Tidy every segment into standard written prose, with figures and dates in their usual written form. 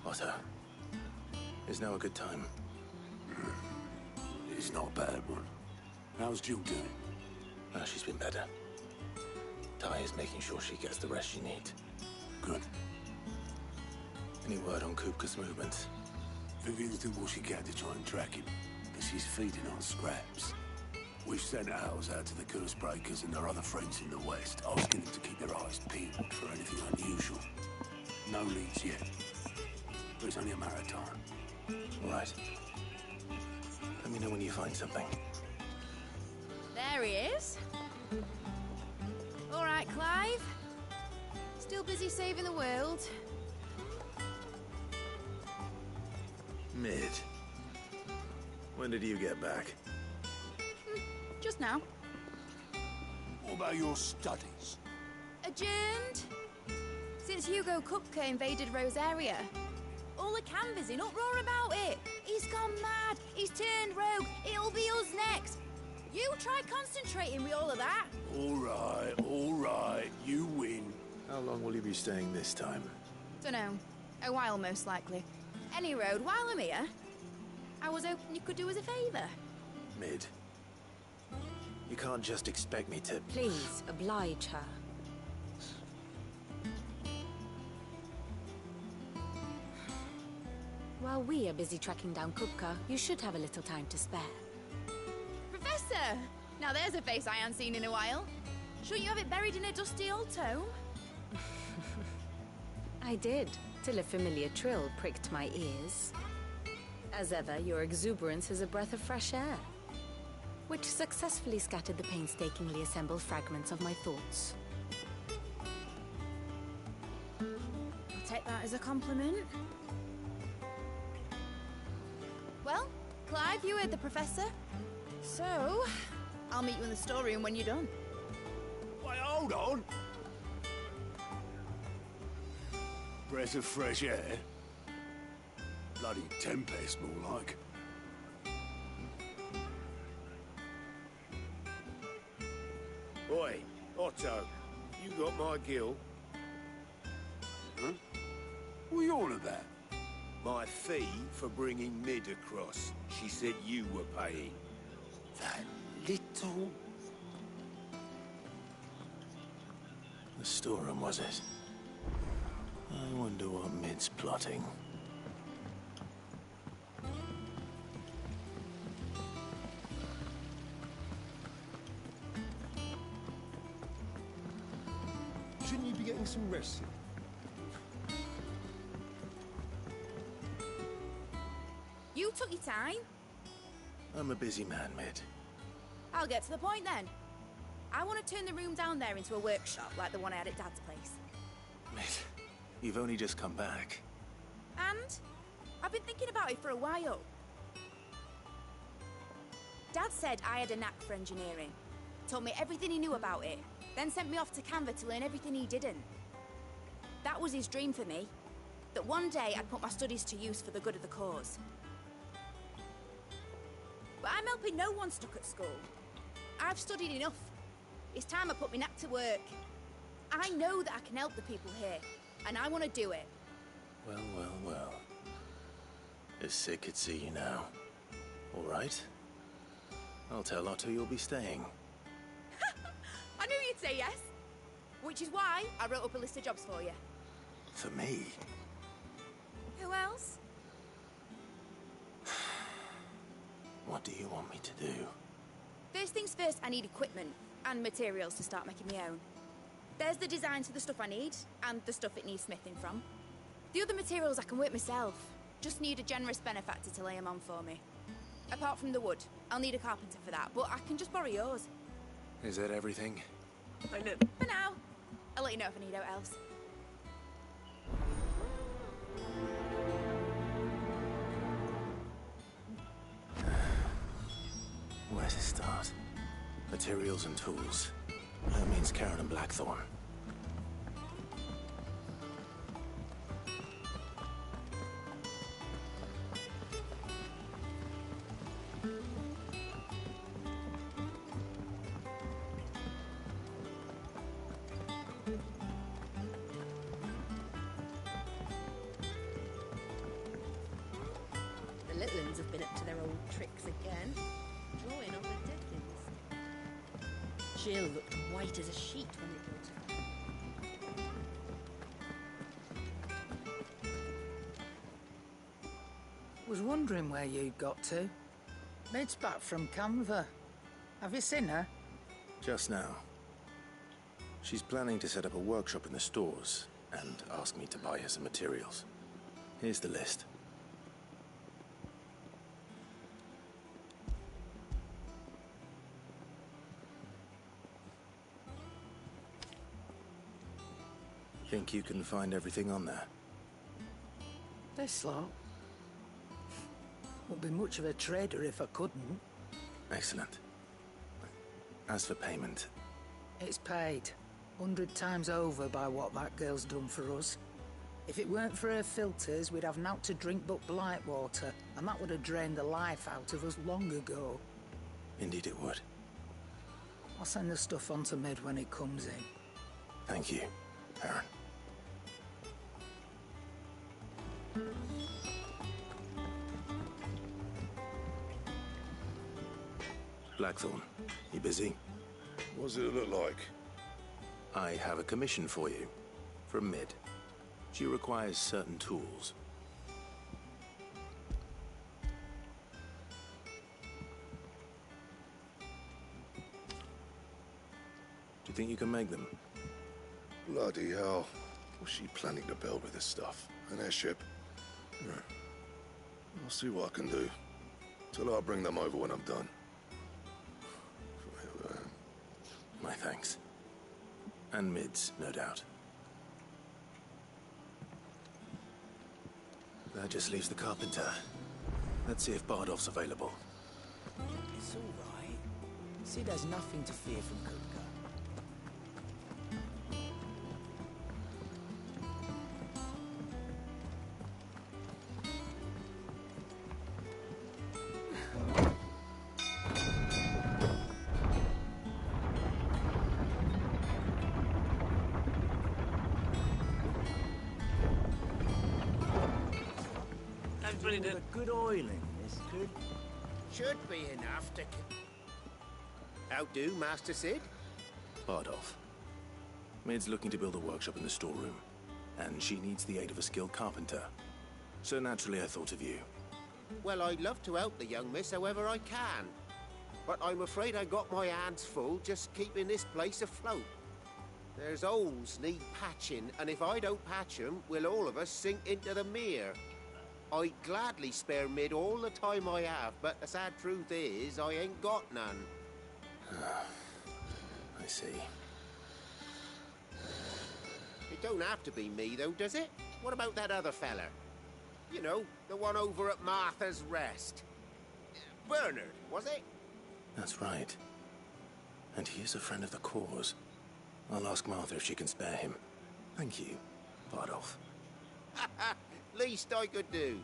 Otto, is now a good time? It's not a bad one. How's Jill doing? Oh, she's been better. Ty is making sure she gets the rest she needs. Good. Any word on Kupka's movements? Vivian's doing what she can to try and track him, but she's feeding on scraps. We've sent ours out to the curse breakers and their other friends in the west, asking them to keep their eyes peeled for anything unusual. No leads yet, but it's only a matter of time. All right. Let me know when you find something. There he is. All right, Clive. Still busy saving the world. Mid. When did you get back? Just now. What about your studies? Adjourned. Since Hugo Kupka invaded Rosaria. All the canvassers in uproar about it. He's gone mad. He's turned rogue. It'll be us next. You try concentrating with all of that. All right, you win. How long will you be staying this time? Dunno. A while, most likely. Any road, while I'm here, I was hoping you could do us a favour. Mid. You can't just expect me to... Please, oblige her. While we are busy tracking down Kupka, you should have a little time to spare. Professor! Now there's a face I haven't seen in a while. Shouldn't you have it buried in a dusty old tome? I did, till a familiar trill pricked my ears. As ever, your exuberance is a breath of fresh air, which successfully scattered the painstakingly assembled fragments of my thoughts. I'll take that as a compliment. Well, Clive, you heard the professor. So, I'll meet you in the storeroom when you're done. Wait, hold on. Breath of fresh air. Bloody tempest, more like. Oi, Otto, you got my gill? Huh? What are you on about? My fee for bringing Mid across. She said you were paying. That little... The storeroom, was it? I wonder what Mid's plotting. Shouldn't you be getting some rest? You took your time. I'm a busy man, Mid. I'll get to the point then. I want to turn the room down there into a workshop like the one I had at Dad's place. Mid, you've only just come back. And I've been thinking about it for a while. Dad said I had a knack for engineering. Told me everything he knew about it, then sent me off to Canva to learn everything he didn't. That was his dream for me. That one day I'd put my studies to use for the good of the cause. But I'm helping no one stuck at school. I've studied enough. It's time I put my knack to work. I know that I can help the people here, and I want to do it. Well, well, well. If Sid could see you now. All right. I'll tell Otto you'll be staying. I knew you'd say yes. Which is why I wrote up a list of jobs for you. For me? Who else? What do you want me to do? First things first, I need equipment and materials to start making my own. There's the designs for the stuff I need, and the stuff it needs smithing from. The other materials I can work myself. Just need a generous benefactor to lay them on for me. Apart from the wood, I'll need a carpenter for that, but I can just borrow yours. Is that everything? For now. I'll let you know if I need out else. Where to start? Materials and tools. That means Karen and Blackthorn. tricks again. Drawing on the Dickens. Jill looked white as a sheet when it got to her. Was wondering where you'd got to. Mid's back from Canva. Have you seen her? Just now. She's planning to set up a workshop in the stores and ask me to buy her some materials. Here's the list. Think you can find everything on there? This lot. Wouldn't be much of a trader if I couldn't. Excellent. As for payment... It's paid. 100 times over by what that girl's done for us. If it weren't for her filters, we'd have naught to drink but blight water, and that would have drained the life out of us long ago. Indeed it would. I'll send the stuff on to Mid when it comes in. Thank you, Aaron. Blackthorn, you busy? What does it look like? I have a commission for you. From Mid. She requires certain tools. Do you think you can make them? Bloody hell. What's she planning to build with this stuff? An airship? Right. I'll see what I can do. Tell her I'll bring them over when I'm done. My thanks. And Mid's, no doubt. That just leaves the carpenter. Let's see if Bardolph's available. It's all right. Sid has nothing to fear from Kupka. A good oiling, this could. Should be enough to... How do, Master Sid? Bardolph. Mid's looking to build a workshop in the storeroom, and she needs the aid of a skilled carpenter. So naturally I thought of you. Well, I'd love to help the young miss however I can. But I'm afraid I got my hands full just keeping this place afloat. There's holes need patching, and if I don't patch them, we'll all of us sink into the mere. I'd gladly spare Mid all the time I have, but the sad truth is, I ain't got none. I see. It don't have to be me, though, does it? What about that other fella? You know, the one over at Martha's Rest. Bernard, was it? That's right. And he is a friend of the cause. I'll ask Martha if she can spare him. Thank you, Bardolph. Least I could do.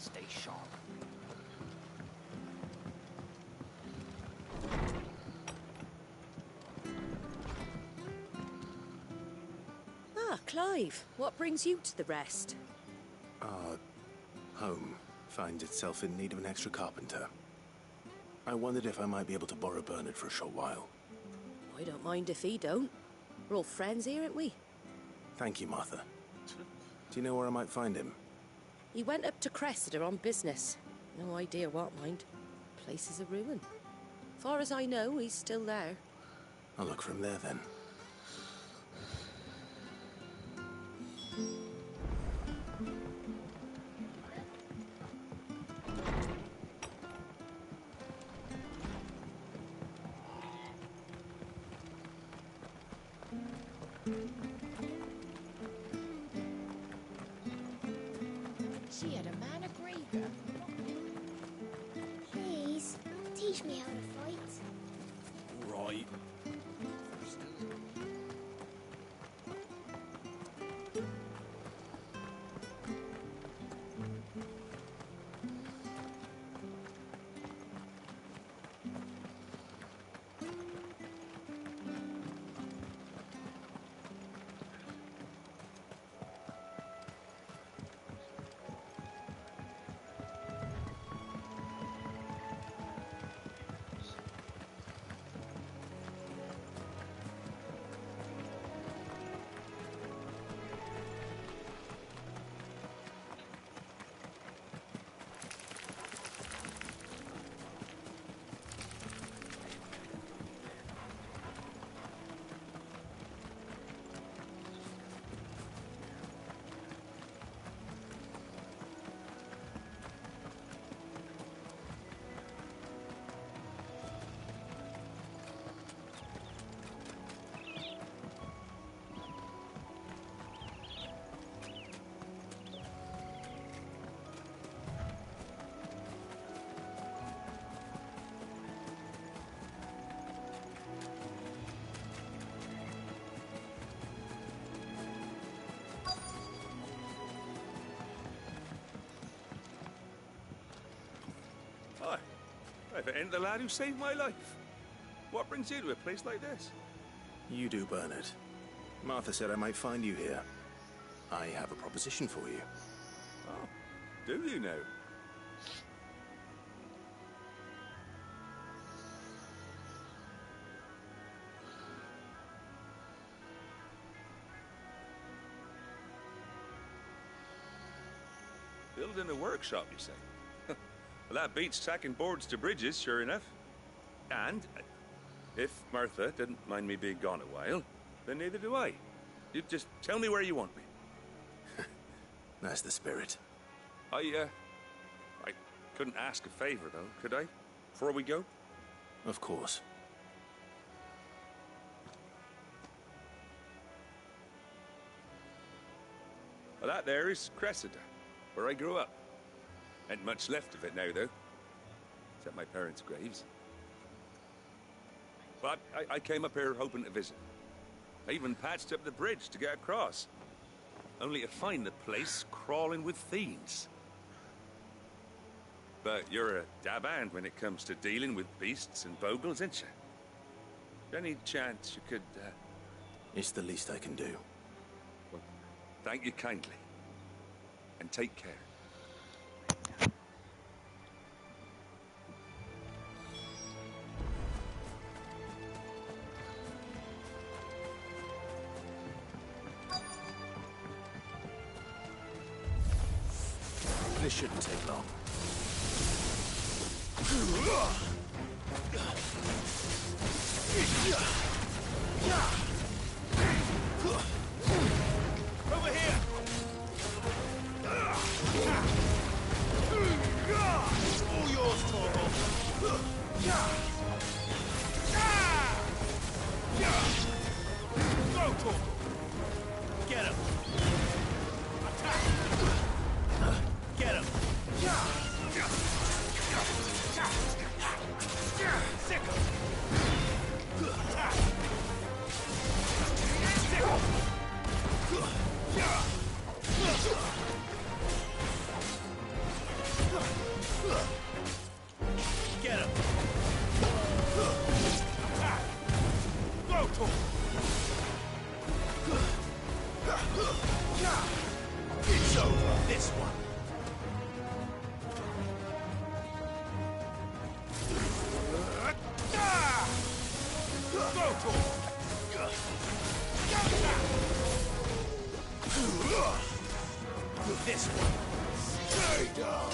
Stay sharp. Ah, Clive, what brings you to the rest? Our home finds itself in need of an extra carpenter. I wondered if I might be able to borrow Bernard for a short while. I don't mind if he don't. We're all friends here, aren't we? Thank you, Martha. Do you know where I might find him? He went up to Cressida on business. No idea what, mind. Place is a ruin. Far as I know, he's still there. I'll look for him there, then. She had a man a Grieger. Please, teach me how to fight. Right. Hi. If it ain't the lad who saved my life. What brings you to a place like this? You do, Bernard. Martha said I might find you here. I have a proposition for you. Oh, do you now? Building a workshop, you say? Well, that beats tacking boards to bridges, sure enough. And if Martha didn't mind me being gone a while, then neither do I. You just tell me where you want me. That's the spirit. I couldn't ask a favor, though, could I? Before we go? Of course. Well, that there is Cressida, where I grew up. Ain't much left of it now, though. Except my parents' graves. But I came up here hoping to visit. I even patched up the bridge to get across. Only to find the place crawling with fiends. But you're a dab hand when it comes to dealing with beasts and bogles, ain't you? Any chance you could, It's the least I can do. Well, thank you kindly. And take care. This shouldn't take long. Over here! All yours, Torvald. Go, Torvald! Get him! Attack! Get him! Sick him! Attack! This one. Stay down.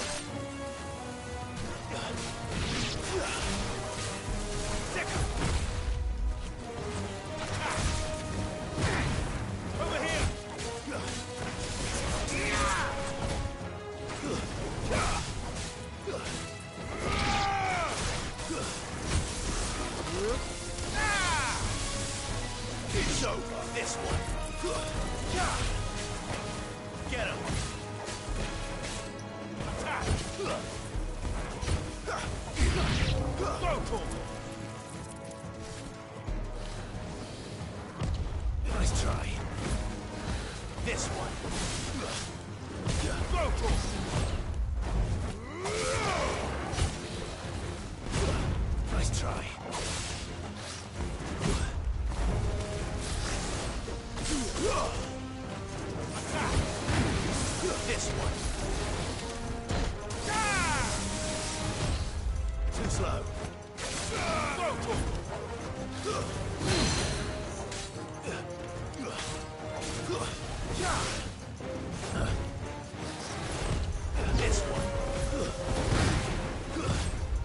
Over here! It's over. This one. Get him! Go for it. Nice try. This one. Go for it. Nice try. This one. Too slow. Go for it. This one.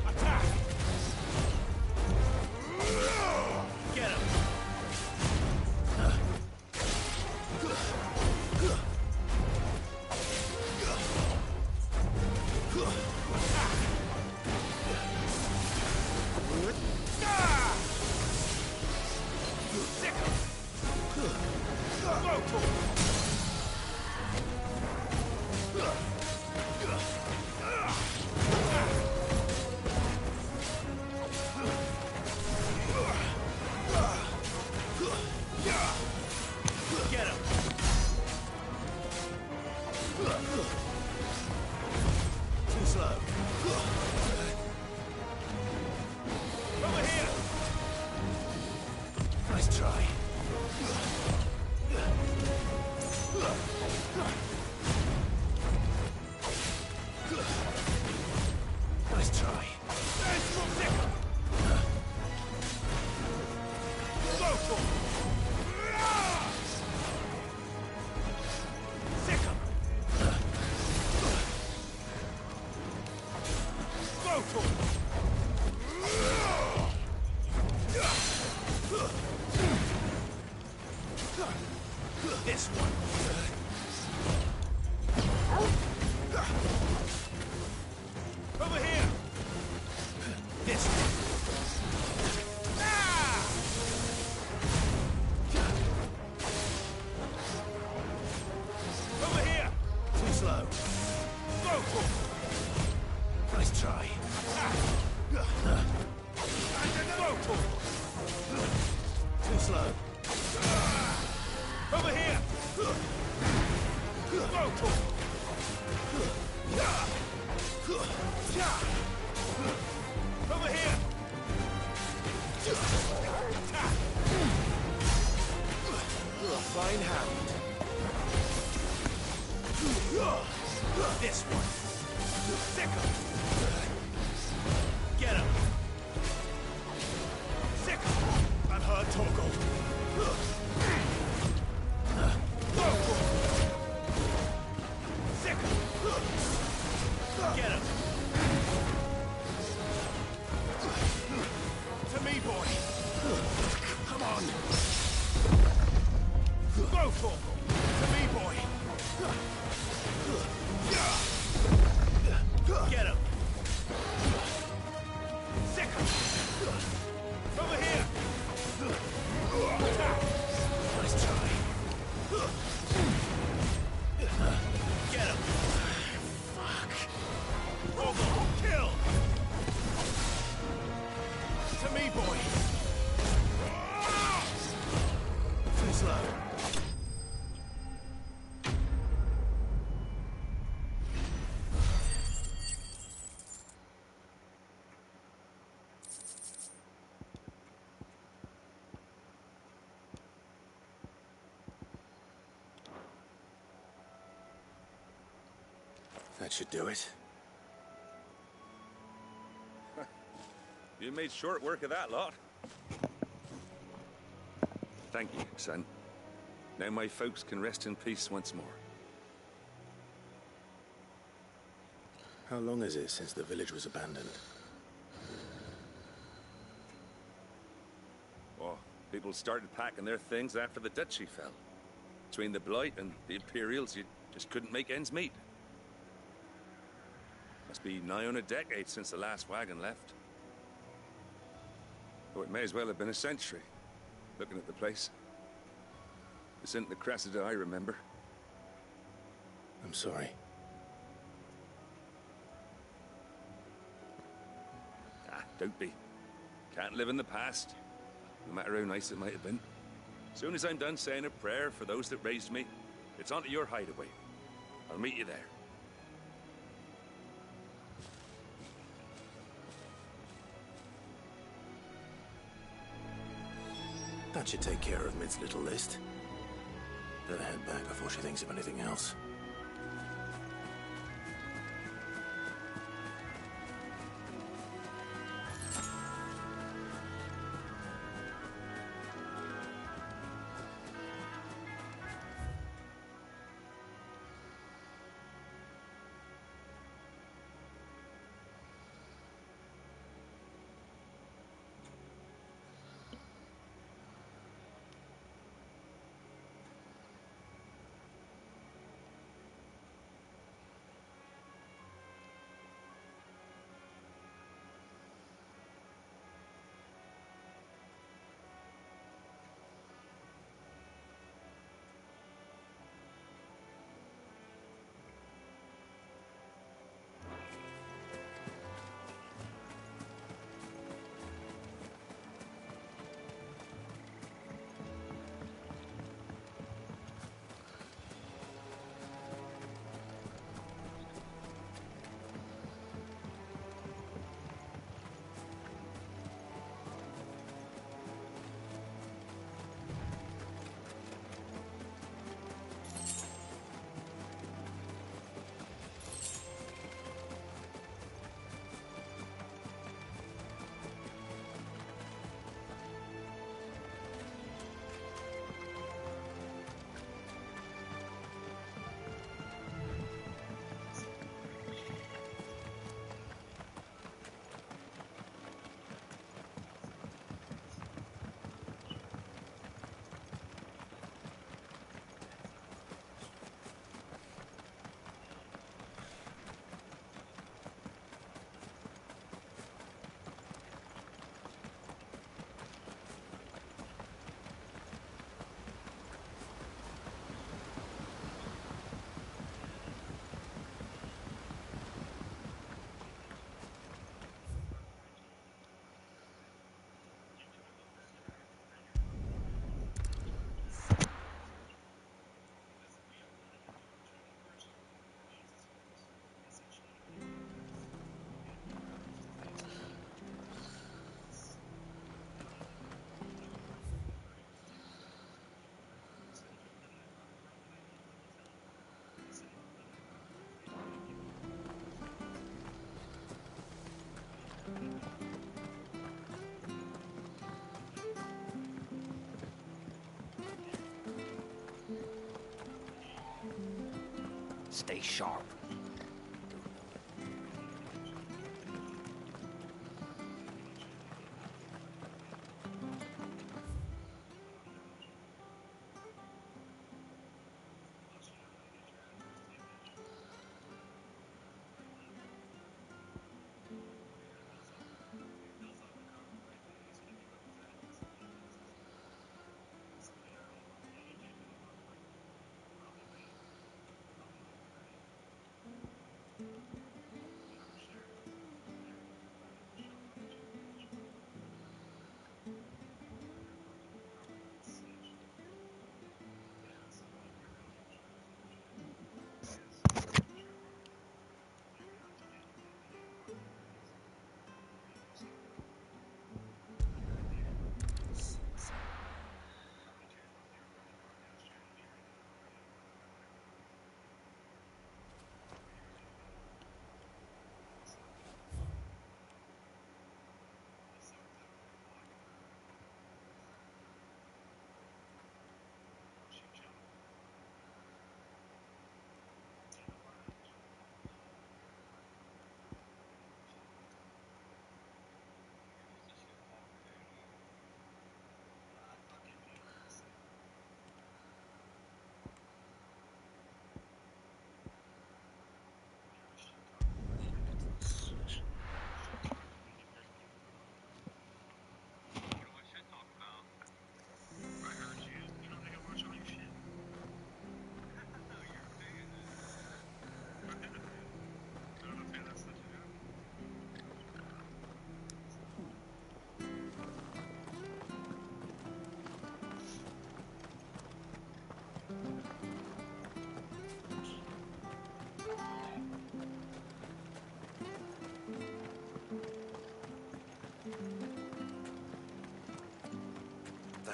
Attack. Get him! Get him! Too slow. Over here! Nice try. Nice try. Go for it! Sick him! Go for it! This one. Over here! This one. Over here! Too slow. Go for it! Nice try. Go for it! Too slow. Over here! Go for it! Over here! You're a fine hound. This one. Sick him! Get him! Sick him! I'm hard Torgal. Go for it! Sick him! Get him! To me, boy! Come on. Go for it! To me, boy! Get him! Sick him! Over here! Attack! Nice try. Get him! Fuck. Robo! Kill! To me, boy! Too slow. That should do it. You made short work of that lot. Thank you, son. Now my folks can rest in peace once more. How long is it since the village was abandoned? Oh, people started packing their things after the duchy fell. Between the Blight and the Imperials, you just couldn't make ends meet. Must be nigh on a decade since the last wagon left. Oh, it may as well have been a century, looking at the place. This isn't the Cressida I remember. I'm sorry. Ah, don't be. Can't live in the past, no matter how nice it might have been. Soon as I'm done saying a prayer for those that raised me, it's on to your hideaway. I'll meet you there. That should take care of Mid's little list. Better head back before she thinks of anything else. Stay sharp.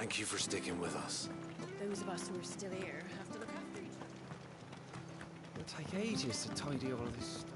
Thank you for sticking with us. Those of us who are still here have to look after each other. It'll take ages to tidy all this stuff.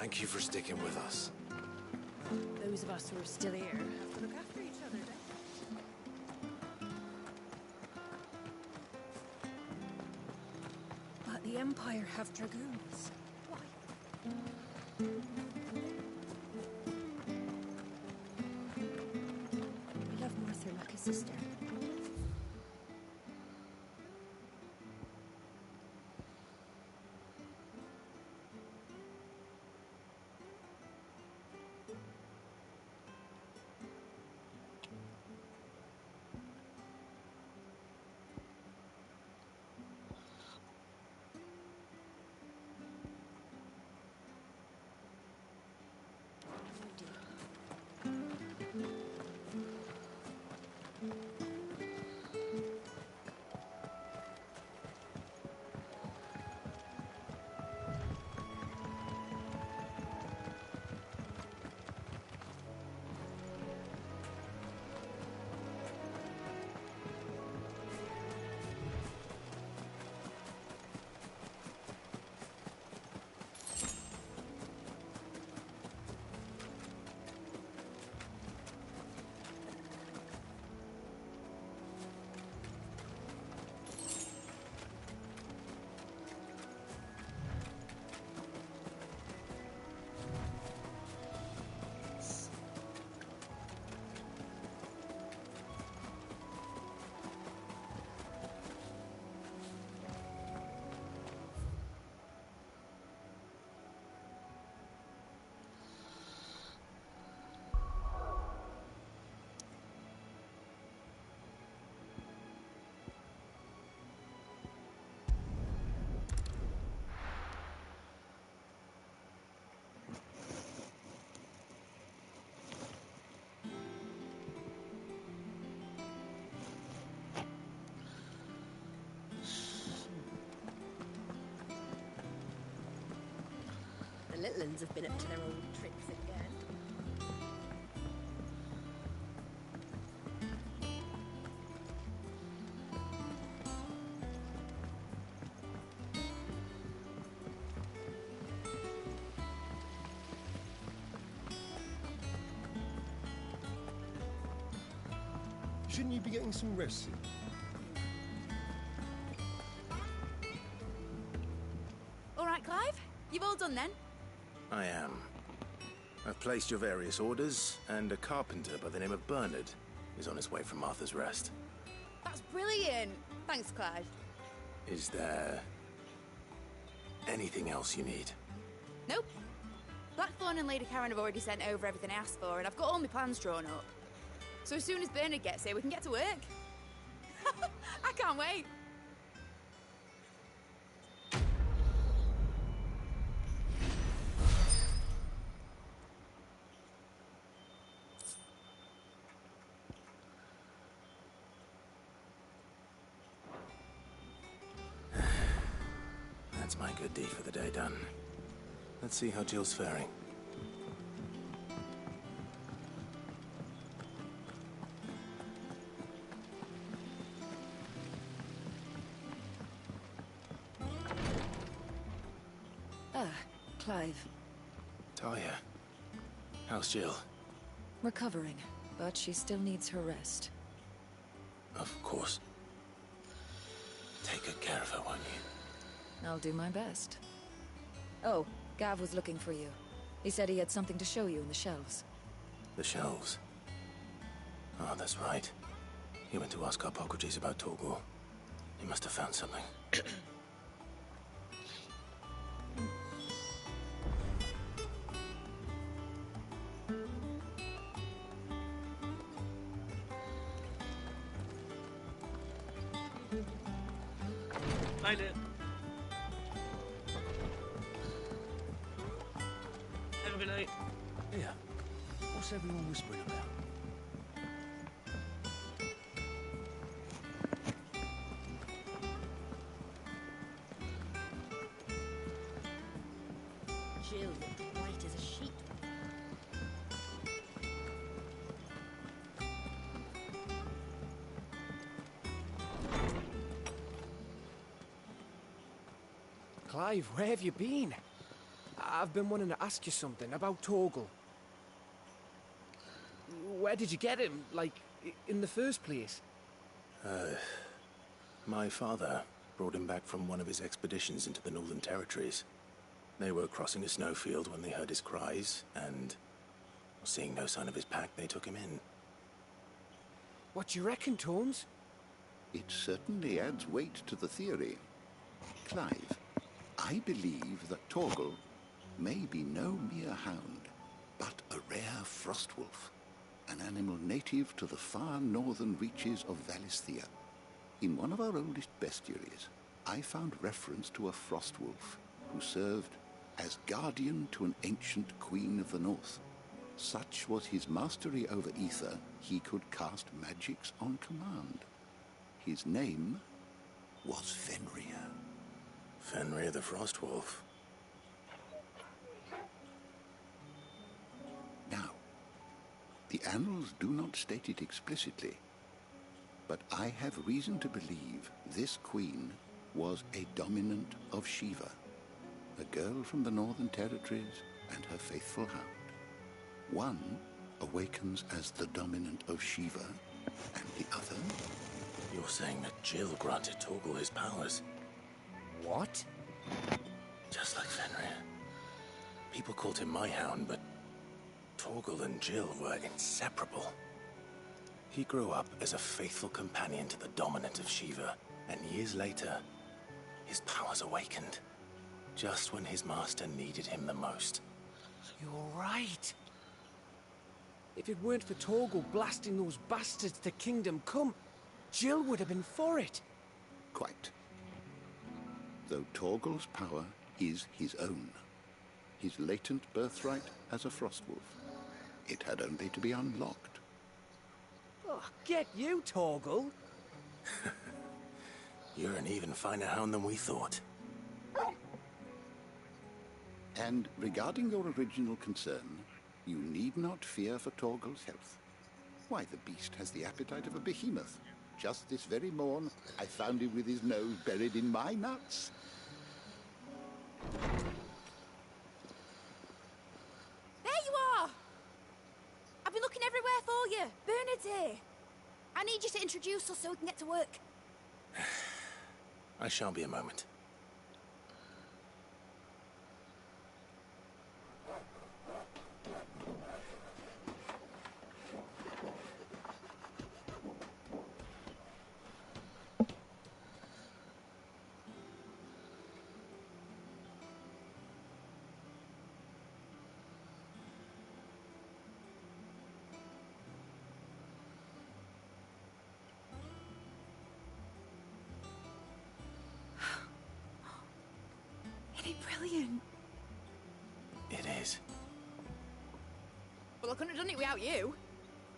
Thank you for sticking with us. Those of us who are still here have to look after each other, don't But the Empire have dragoons. Why? We love Martha like a sister. The little uns have been up to their old tricks again. Shouldn't you be getting some rest soon? All right, Clive. You've all done then? I am. I've placed your various orders, and a carpenter by the name of Bernard is on his way from Arthur's Rest. That's brilliant. Thanks, Clive. Is there anything else you need? Nope. Blackthorn and Lady Karen have already sent over everything I asked for, and I've got all my plans drawn up. So as soon as Bernard gets here, we can get to work. I can't wait. That's my good deed for the day done. Let's see how Jill's faring. Clive. Talia. How's Jill? Recovering, but she still needs her rest. Of course. Take good care of her, won't you? I'll do my best. Oh, Gav was looking for you. He said he had something to show you in the shelves. The shelves? Oh, that's right. He went to ask Harpocrates about Torgal. He must have found something. Find it. Have a good night. Yeah. What's everyone whispering about? Jill looked white as a sheet. Clive, where have you been? I've been wanting to ask you something about Torgal. Where did you get him, like, in the first place? My father brought him back from one of his expeditions into the Northern Territories. They were crossing a snowfield when they heard his cries, and seeing no sign of his pack, they took him in. What do you reckon, Tomes? It certainly adds weight to the theory. Clive, I believe that Torgal may be no mere hound, but a rare frostwolf, an animal native to the far northern reaches of Valisthea. In one of our oldest bestiaries, I found reference to a frostwolf who served as guardian to an ancient queen of the north. Such was his mastery over ether, he could cast magics on command. His name was Fenrir. Fenrir the Frostwolf. Now, the annals do not state it explicitly, but I have reason to believe this queen was a dominant of Shiva, a girl from the Northern Territories and her faithful hound. One awakens as the dominant of Shiva, and the other... You're saying that Jill granted Torgal his powers? What? Just like Fenrir. People called him my hound, but Torgal and Jill were inseparable. He grew up as a faithful companion to the dominant of Shiva, and years later, his powers awakened, just when his master needed him the most. You're right. If it weren't for Torgal blasting those bastards to Kingdom Come, Jill would have been for it. Quite. Though Torgal's power is his own, his latent birthright as a frostwolf, it had only to be unlocked. Oh, get you, Torgal! You're an even finer hound than we thought. And regarding your original concern, you need not fear for Torgal's health. Why, the beast has the appetite of a behemoth. Just this very morn, I found him with his nose buried in my nuts. There you are! I've been looking everywhere for you. Bernard's here. I need you to introduce us so we can get to work. I shall be a moment. Brilliant. It is. Well, I couldn't have done it without you.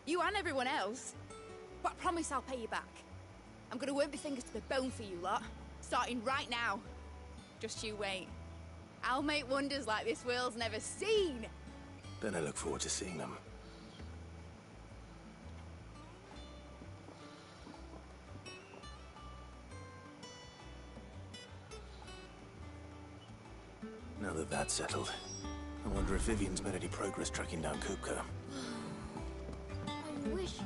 You and everyone else. But I promise I'll pay you back. I'm gonna work my fingers to the bone for you lot, starting right now. Just you wait. I'll make wonders like this world's never seen. Then I look forward to seeing them. Now that that's settled, I wonder if Vivian's made any progress tracking down Kupka. I wish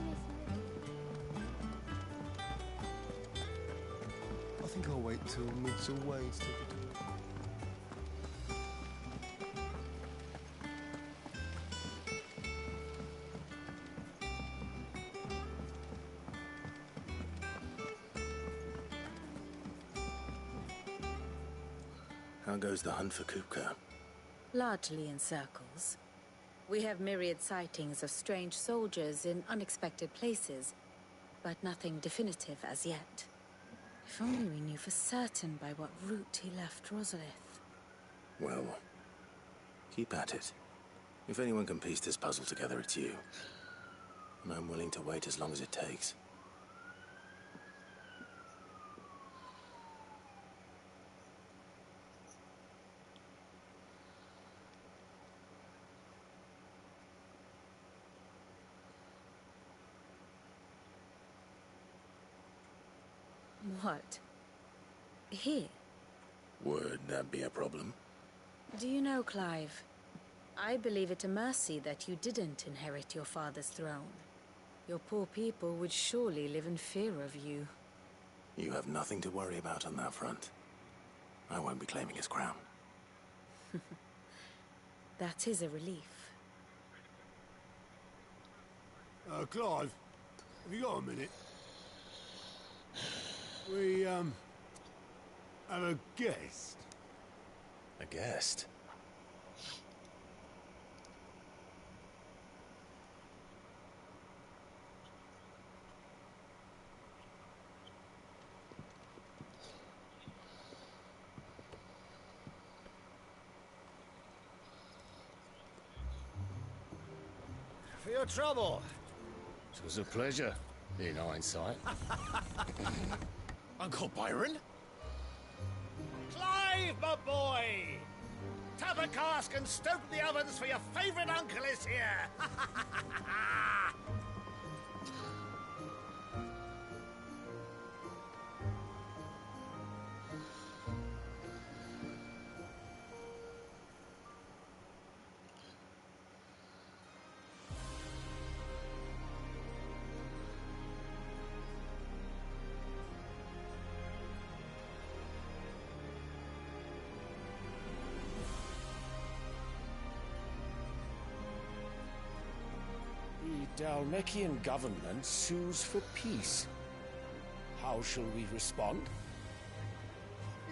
I think I'll wait till mid's away to take a tour. How goes the hunt for Kupka? Largely in circles. We have myriad sightings of strange soldiers in unexpected places, but nothing definitive as yet. If only we knew for certain by what route he left Rosalith. Well, keep at it. If anyone can piece this puzzle together, it's you. And I'm willing to wait as long as it takes. What? Here? Would that be a problem? Do you know, Clive? I believe it a mercy that you didn't inherit your father's throne. Your poor people would surely live in fear of you. You have nothing to worry about on that front. I won't be claiming his crown. That is a relief. Clive, have you got a minute? We, have a guest. A guest? For your trouble. It was a pleasure, in hindsight. Uncle Byron? Clive, my boy! Tap a cask and stoke the ovens for your favourite uncle is here! The Dalmekian government sues for peace. How shall we respond?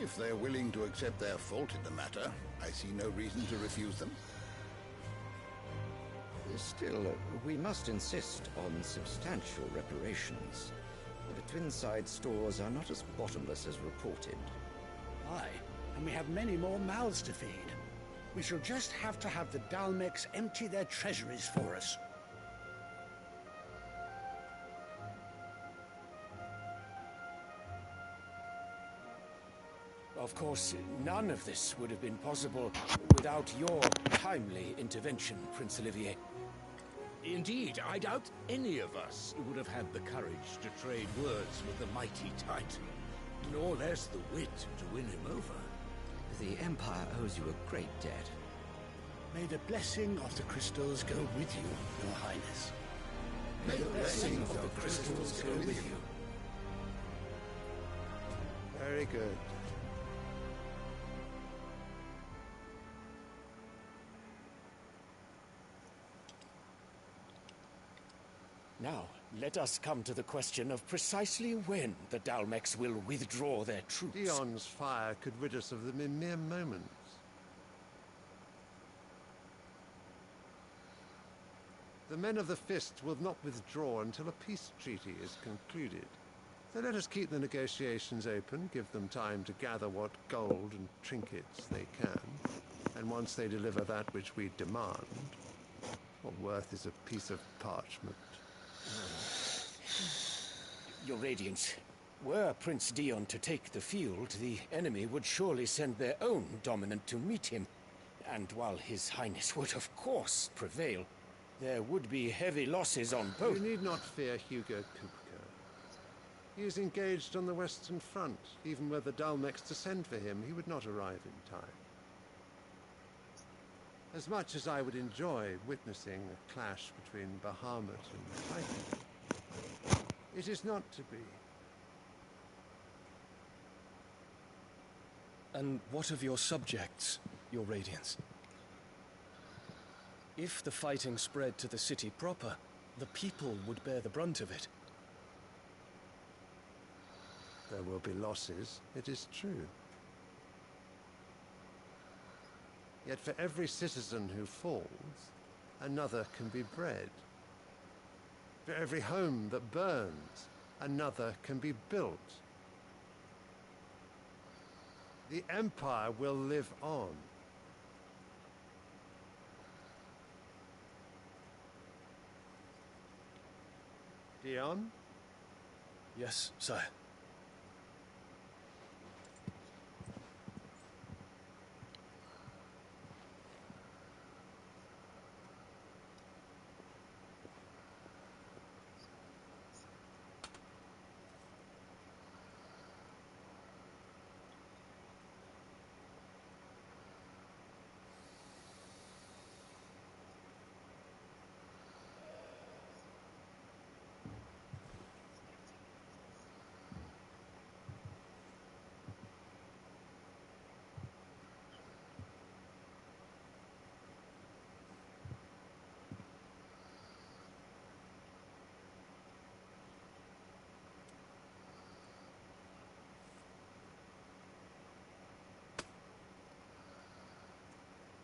If they're willing to accept their fault in the matter, I see no reason to refuse them. Still, we must insist on substantial reparations. The Twinside stores are not as bottomless as reported. Aye, and we have many more mouths to feed. We shall just have to have the Dalmecs empty their treasuries for us. Of course, none of this would have been possible without your timely intervention, Prince Olivier. Indeed, I doubt any of us would have had the courage to trade words with the mighty Titan, nor less the wit to win him over. The Empire owes you a great debt. May the blessing of the crystals go with you, Your Highness. May the blessing of the crystals go with you. Very good. Now, let us come to the question of precisely when the Dalmex will withdraw their troops. Dion's fire could rid us of them in mere moments. The men of the Fist will not withdraw until a peace treaty is concluded. So let us keep the negotiations open, give them time to gather what gold and trinkets they can, and once they deliver that which we demand, what worth is a piece of parchment? Your Radiance, were Prince Dion to take the field, the enemy would surely send their own dominant to meet him. And while His Highness would of course prevail, there would be heavy losses on both. You need not fear Hugo Kupka. He is engaged on the Western Front. Even were the Dalmex to send for him, he would not arrive in time. As much as I would enjoy witnessing a clash between Bahamut and Titan, it is not to be. And what of your subjects, Your Radiance? If the fighting spread to the city proper, the people would bear the brunt of it. There will be losses, it is true. Yet for every citizen who falls, another can be bred. For every home that burns, another can be built. The Empire will live on. Dion? Yes, sire.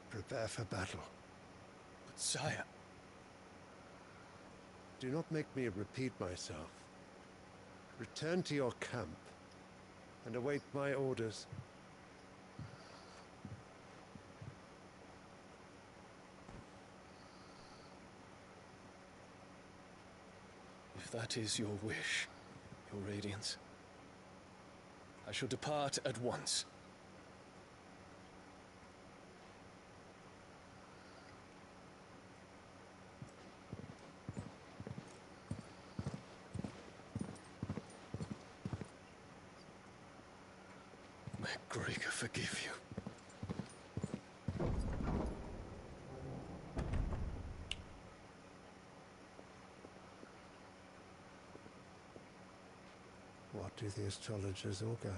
Prepare for battle. But sire... Do not make me repeat myself. Return to your camp and await my orders. If that is your wish, Your Radiance, I shall depart at once. May Gregor forgive you. What do the astrologers augur?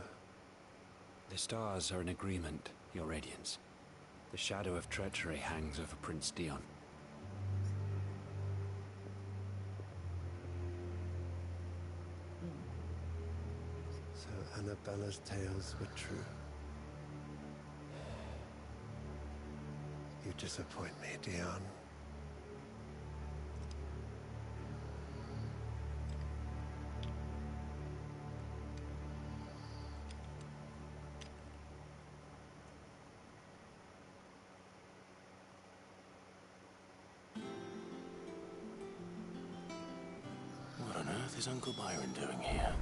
The stars are in agreement, Your Radiance. The shadow of treachery hangs over Prince Dion. So Annabella's tales were true. You disappoint me, Dion. What on earth is Uncle Byron doing here?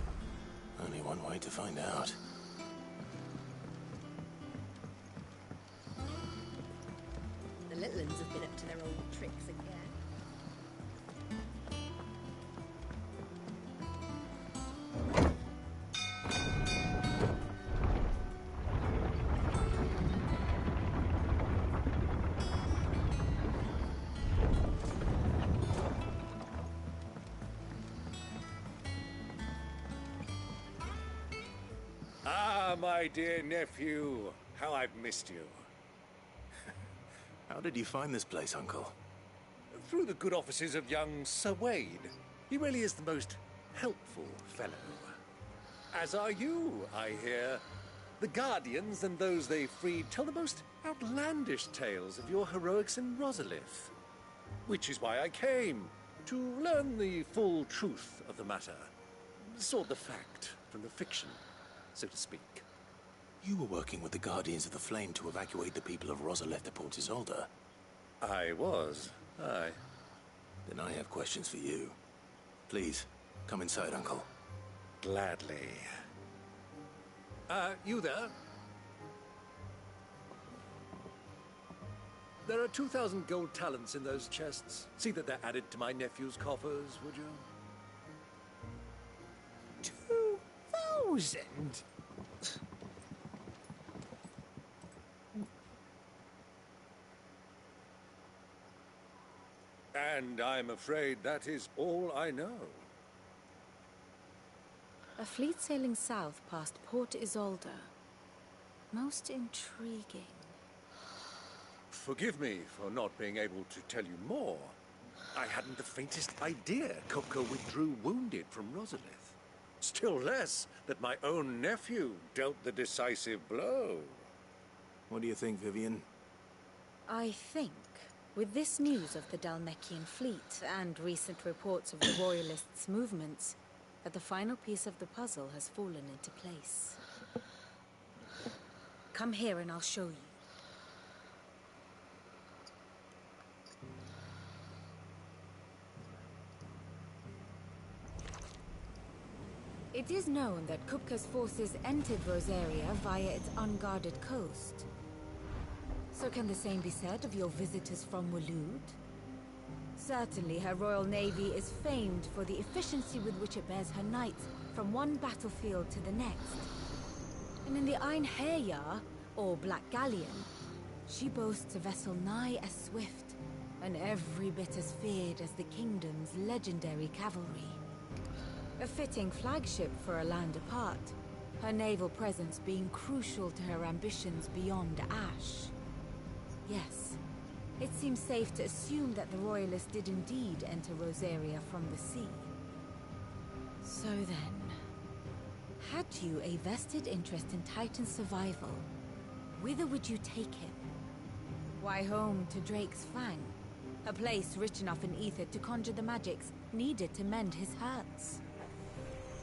Only one way to find out. The little uns have been up to their old tricks again. Ah, my dear nephew. How I've missed you. How did you find this place, Uncle? Through the good offices of young Sir Wade. He really is the most helpful fellow. As are you, I hear. The Guardians and those they freed tell the most outlandish tales of your heroics in Rosalith. Which is why I came, to learn the full truth of the matter. Sort the fact from the fiction, so to speak. You were working with the Guardians of the Flame to evacuate the people of Rosalith to Port Isolde. I was, aye. Then I have questions for you. Please, come inside, Uncle. Gladly. You there? There are 2,000 gold talents in those chests. See that they're added to my nephew's coffers, would you? 2,000? And I'm afraid that is all I know. A fleet sailing south past Port Isolde. Most intriguing. Forgive me for not being able to tell you more. I hadn't the faintest idea Kupka withdrew wounded from Rosalith. Still less that my own nephew dealt the decisive blow. What do you think, Vivian? I think, with this news of the Dalmekian fleet and recent reports of the Royalists' movements, that the final piece of the puzzle has fallen into place. Come here and I'll show you. It is known that Kupka's forces entered Rosaria via its unguarded coast. So can the same be said of your visitors from Waloed? Certainly her Royal Navy is famed for the efficiency with which it bears her knights from one battlefield to the next. And in the Einherjar, or Black Galleon, she boasts a vessel nigh as swift, and every bit as feared as the kingdom's legendary cavalry. A fitting flagship for a land apart, her naval presence being crucial to her ambitions beyond Ash. Yes, it seems safe to assume that the Royalists did indeed enter Rosaria from the sea. So then, had you a vested interest in Titan's survival, whither would you take him? Why, home to Drake's Fang, a place rich enough in ether to conjure the magics needed to mend his hurts.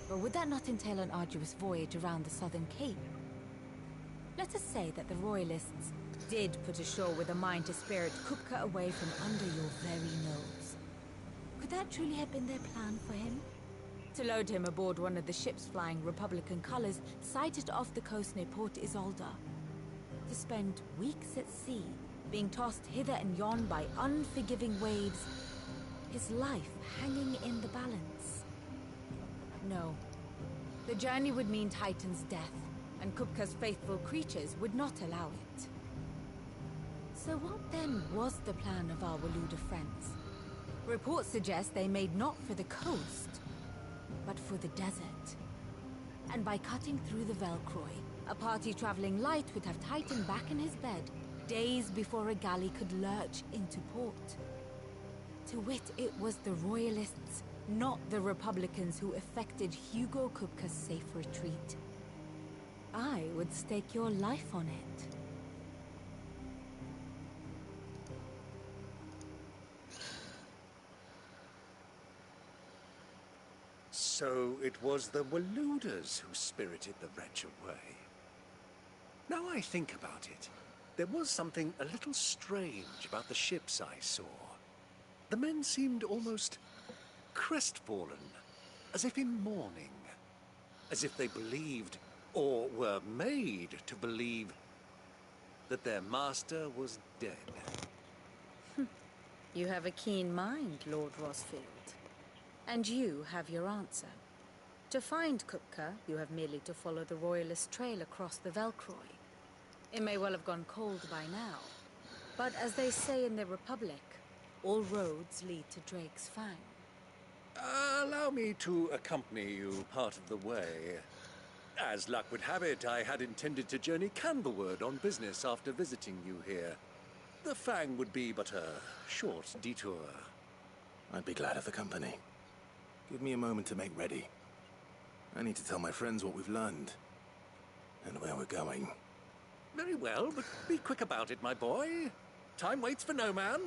Or would that not entail an arduous voyage around the southern cape? Let us say that the Royalists did put ashore with a mind to spirit Kupka away from under your very nose. Could that truly have been their plan for him? To load him aboard one of the ships flying Republican colors sighted off the coast near Port Isolde. To spend weeks at sea, being tossed hither and yon by unforgiving waves, his life hanging in the balance. No. The journey would mean Titan's death, and Kupka's faithful creatures would not allow it. So what then was the plan of our Waluda friends? Reports suggest they made not for the coast, but for the desert. And by cutting through the Velcroy, a party traveling light would have Titan back in his bed days before a galley could lurch into port. To wit, it was the Royalists, not the Republicans, who effected Hugo Kupka's safe retreat. I would stake your life on it. So it was the Waludas who spirited the wretch away. Now I think about it, there was something a little strange about the ships I saw. The men seemed almost crestfallen, as if in mourning, as if they believed, or were made to believe, that their master was dead. You have a keen mind, Lord Rosfield. And you have your answer. To find Kupka, you have merely to follow the Royalist trail across the Velcroy. It may well have gone cold by now, but as they say in the Republic, all roads lead to Drake's Fang. Allow me to accompany you part of the way. As luck would have it, I had intended to journey Candlewood on business after visiting you here. The Fang would be but a short detour. I'd be glad of the company. Give me a moment to make ready. I need to tell my friends what we've learned. And where we're going. Very well, but be quick about it, my boy. Time waits for no man.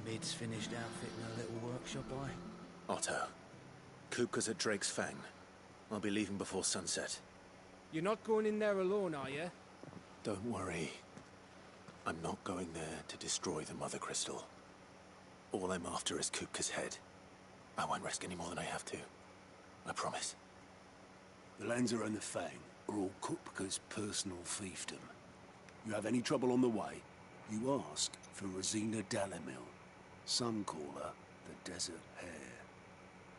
Mid's finished outfitting a little workshop, Otto, Kupka's at Drake's Fang. I'll be leaving before sunset. You're not going in there alone, are you? Don't worry. I'm not going there to destroy the Mother Crystal. All I'm after is Kupka's head. I won't risk any more than I have to. I promise. The Lancer and the Fang are all Kupka's personal fiefdom. You have any trouble on the way, you ask for Rosina Dalimil. Some call her the Desert Hare.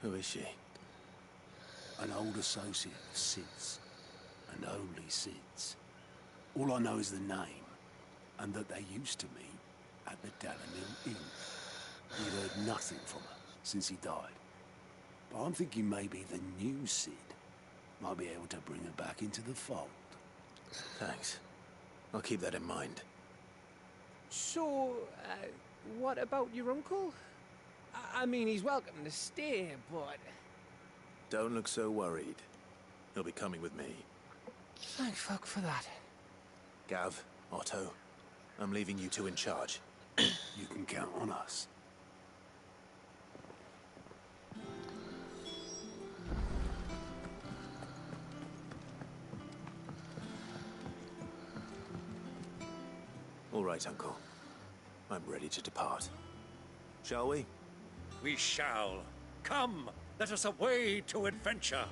Who is she? An old associate of Sid's. And only Sid's. All I know is the name, and that they used to meet at the Dalimil Inn. We'd heard nothing from her since he died. But I'm thinking maybe the new Sid might be able to bring her back into the fold. Thanks. I'll keep that in mind. So, what about your uncle? I mean, he's welcome to stay, but... Don't look so worried. He'll be coming with me. Thank fuck for that. Gav, Otto, I'm leaving you two in charge. You can count on us. All right, Uncle. I'm ready to depart. Shall we? We shall. Come, let us away to adventure.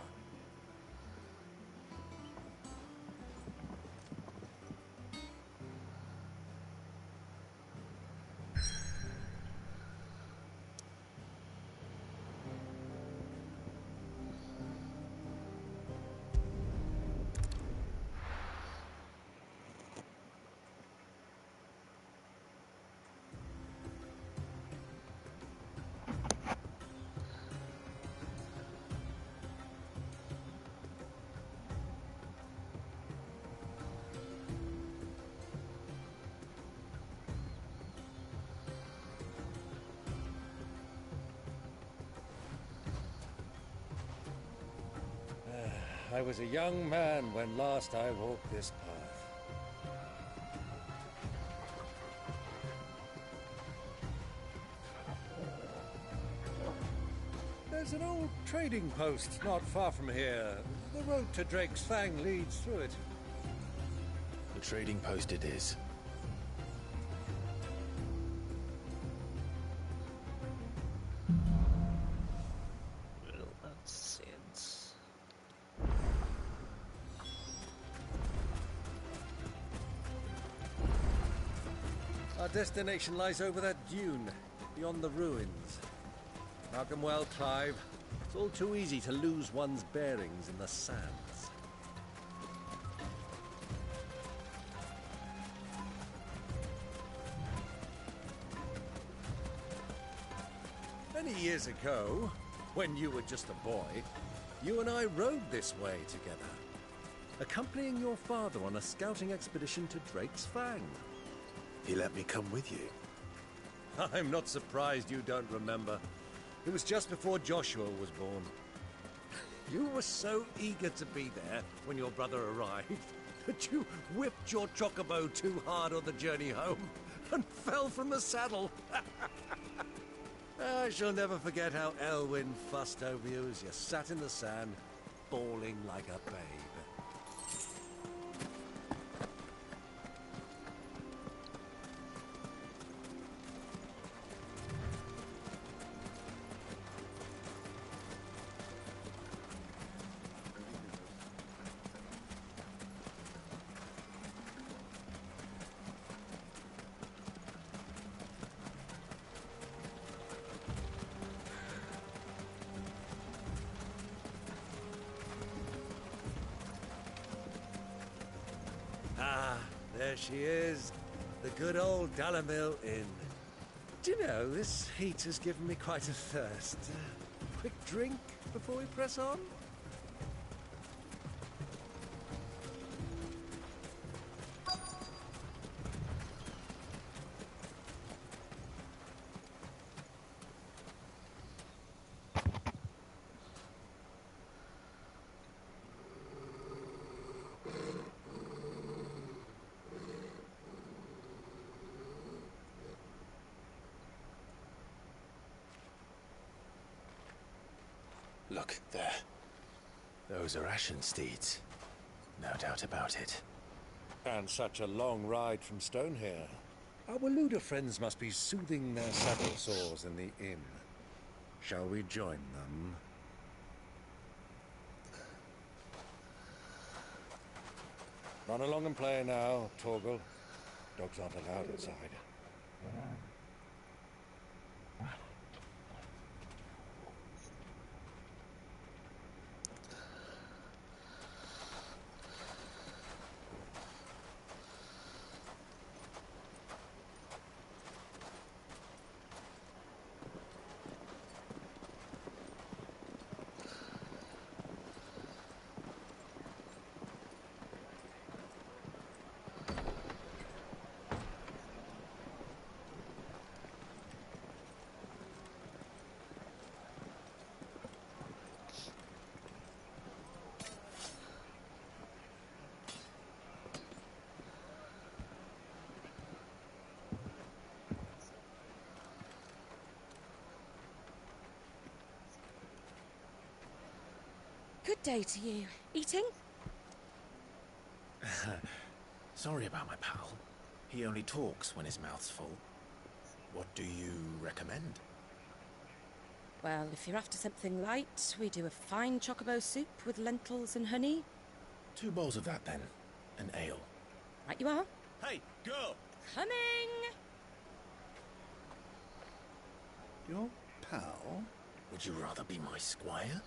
I was a young man when last I walked this path. There's an old trading post not far from here. The road to Drake's Fang leads through it. The trading post it is. Well, that's sense. Our destination lies over that dune, beyond the ruins. Mark 'em well, Clive. It's all too easy to lose one's bearings in the sands. Many years ago, when you were just a boy, you and I rode this way together, accompanying your father on a scouting expedition to Drake's Fang. He let me come with you. I'm not surprised you don't remember. It was just before Joshua was born. You were so eager to be there when your brother arrived that you whipped your chocobo too hard on the journey home and fell from the saddle. I shall never forget how Elwyn fussed over you as you sat in the sand, bawling like a babe. Ah, there she is. The good old Dalamil Inn. Do you know, this heat has given me quite a thirst. Quick drink before we press on? Look, there. Those are Ashen steeds. No doubt about it. And such a long ride from Stonehair. Our Waluda friends must be soothing their saddle sores in the inn. Shall we join them? Run along and play now, Torgal. Dogs aren't allowed inside. Good day to you. Eating? Sorry about my pal. He only talks when his mouth's full. What do you recommend? Well, if you're after something light, we do a fine chocobo soup with lentils and honey. 2 bowls of that, then. An ale. Right you are. Hey, go! Coming! Your pal? Would you rather be my squire?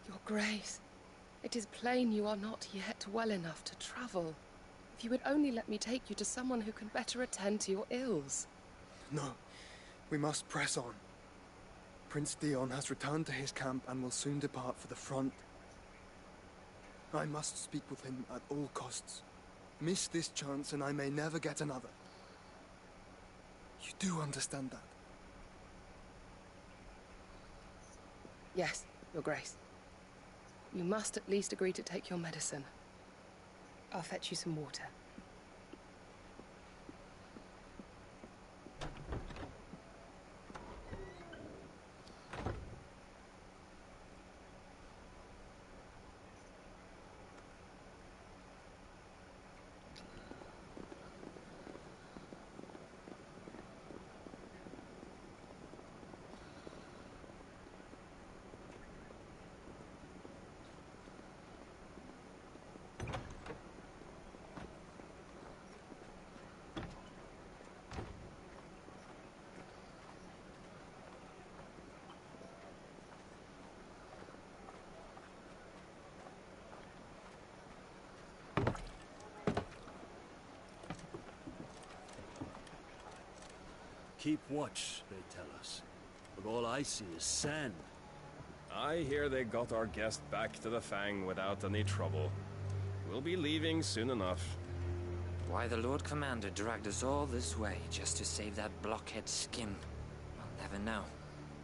Your Grace, it is plain you are not yet well enough to travel. If you would only let me take you to someone who can better attend to your ills. No, we must press on. Prince Dion has returned to his camp and will soon depart for the front. I must speak with him at all costs. Miss this chance and I may never get another. You do understand that? Yes, Your Grace. You must at least agree to take your medicine. I'll fetch you some water. Keep watch, they tell us. But all I see is sand. I hear they got our guest back to the Fang without any trouble. We'll be leaving soon enough. Why the Lord Commander dragged us all this way just to save that blockhead skin, I'll never know.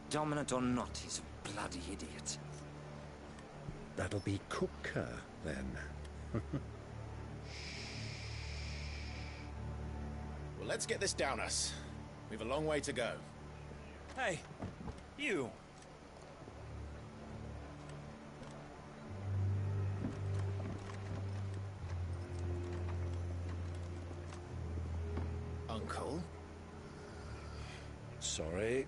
Dominant or not, he's a bloody idiot. That'll be Cooker, then. Well, let's get this down us. We've a long way to go. Hey, you! Uncle? Sorry.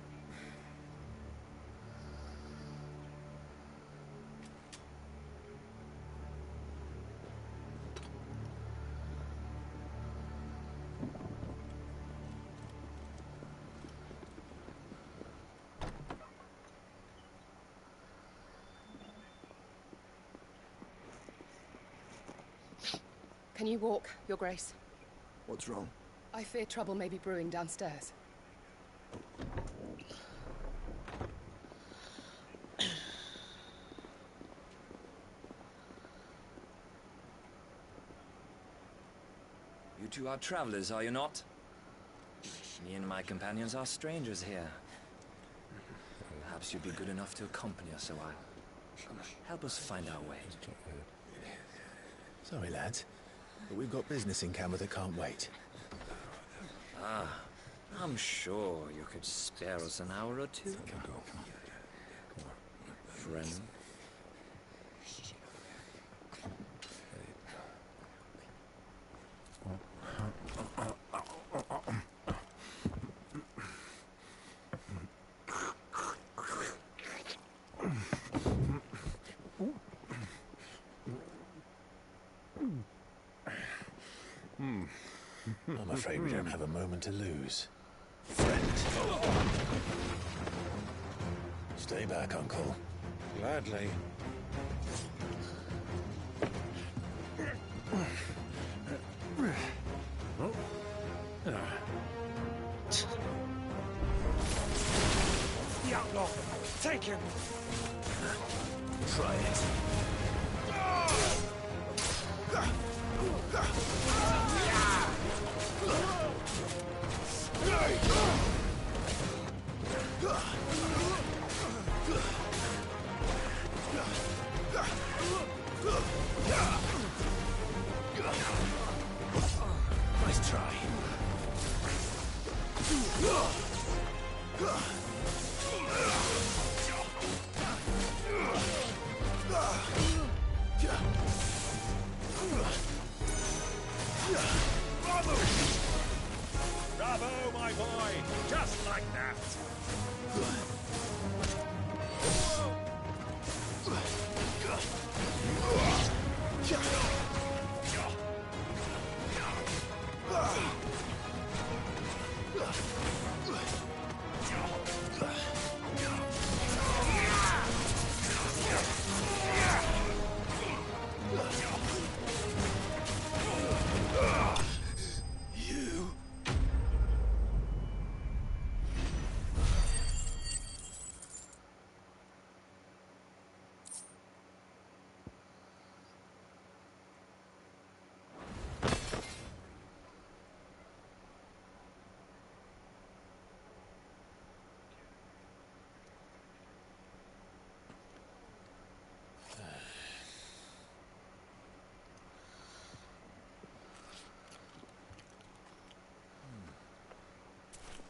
Can you walk, Your Grace? What's wrong? I fear trouble may be brewing downstairs. You two are travelers, are you not? Me and my companions are strangers here. Perhaps you'd be good enough to accompany us a while. Help us find our way. Sorry, lads, but we've got business in camera that can't wait. Ah, I'm sure you could spare us an hour or two. Friend. I'm afraid we don't have a moment to lose. Friend. Stay back, Uncle. Gladly. The outlaw! Take him! Try it. Nice try. Bravo, my boy! Just like that!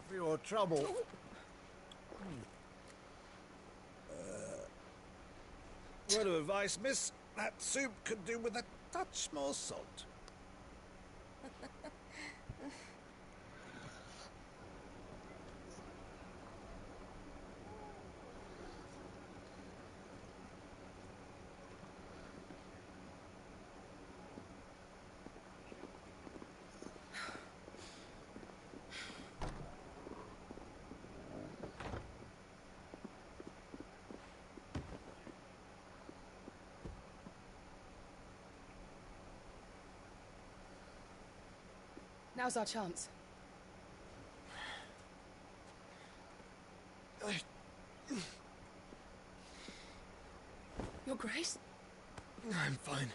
For your trouble. Word of advice, miss. That soup could do with a touch more salt. Now's our chance. Your Grace? I'm fine.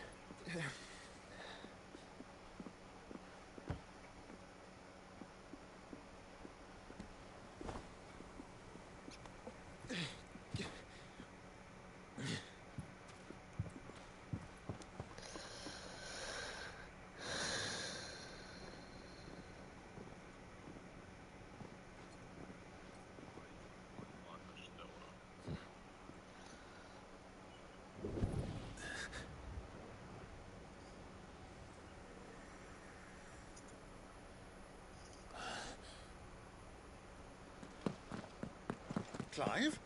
Clive?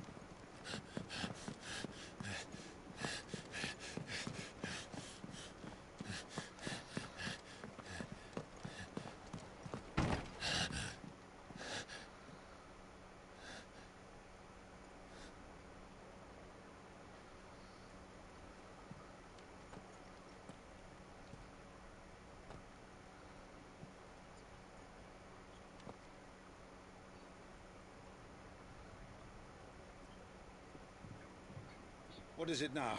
What is it now?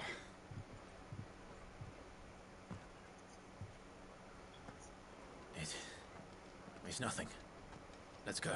It's nothing. Let's go.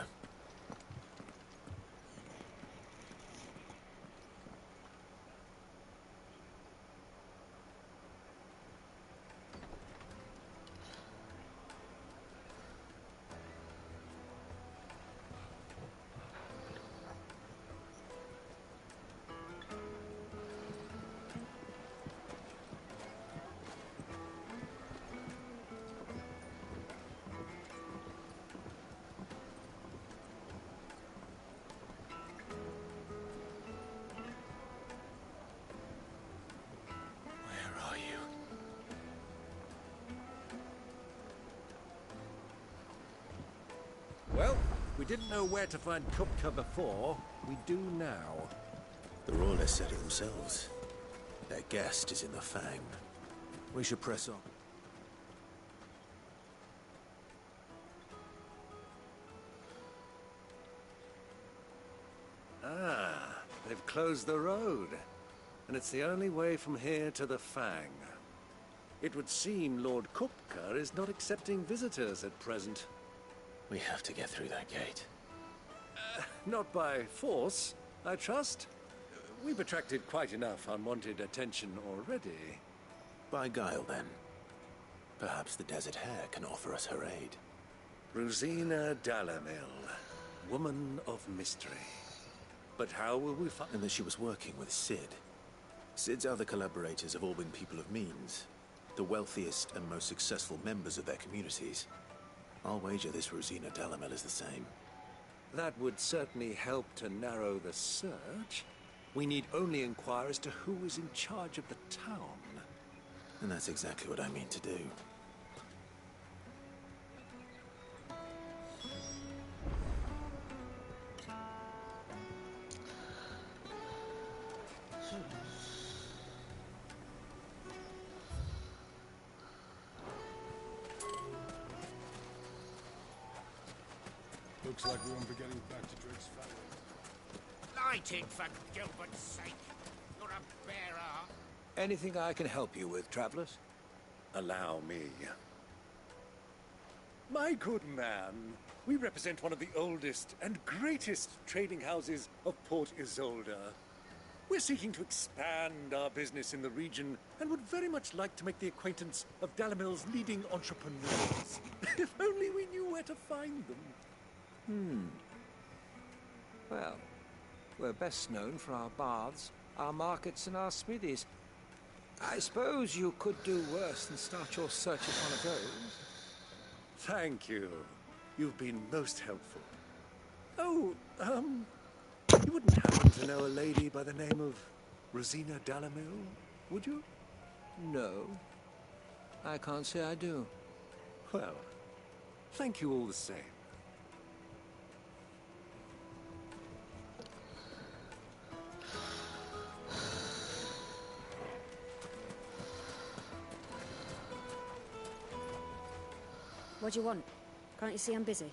Well, we didn't know where to find Kupka before. We do now. The Royalists said it themselves. Their guest is in the Fang. We should press on. Ah, they've closed the road. And it's the only way from here to the Fang. It would seem Lord Kupka is not accepting visitors at present. We have to get through that gate. Not by force, I trust. We've attracted quite enough unwanted attention already. By guile, then. Perhaps the Desert Hare can offer us her aid. Rosina Dalamil, woman of mystery. But how will we find... And that she was working with Sid. Sid's other collaborators have all been people of means. The wealthiest and most successful members of their communities. I'll wager this Rosina Dalamil is the same. That would certainly help to narrow the search. We need only inquire as to who is in charge of the town. And that's exactly what I mean to do. Looks like we won't be getting back to Drake's family. Lighting, for Gilbert's sake. You're a bearer. Anything I can help you with, travelers? Allow me. My good man, we represent one of the oldest and greatest trading houses of Port Isolde. We're seeking to expand our business in the region and would very much like to make the acquaintance of Dalamil's leading entrepreneurs. If only we knew where to find them. Well, we're best known for our baths, our markets, and our smithies. I suppose you could do worse than start your search at one of those. Thank you. You've been most helpful. Oh, you wouldn't happen to know a lady by the name of Rosina Dalamil, would you? No. I can't say I do. Well, thank you all the same. What do you want? Can't you see I'm busy?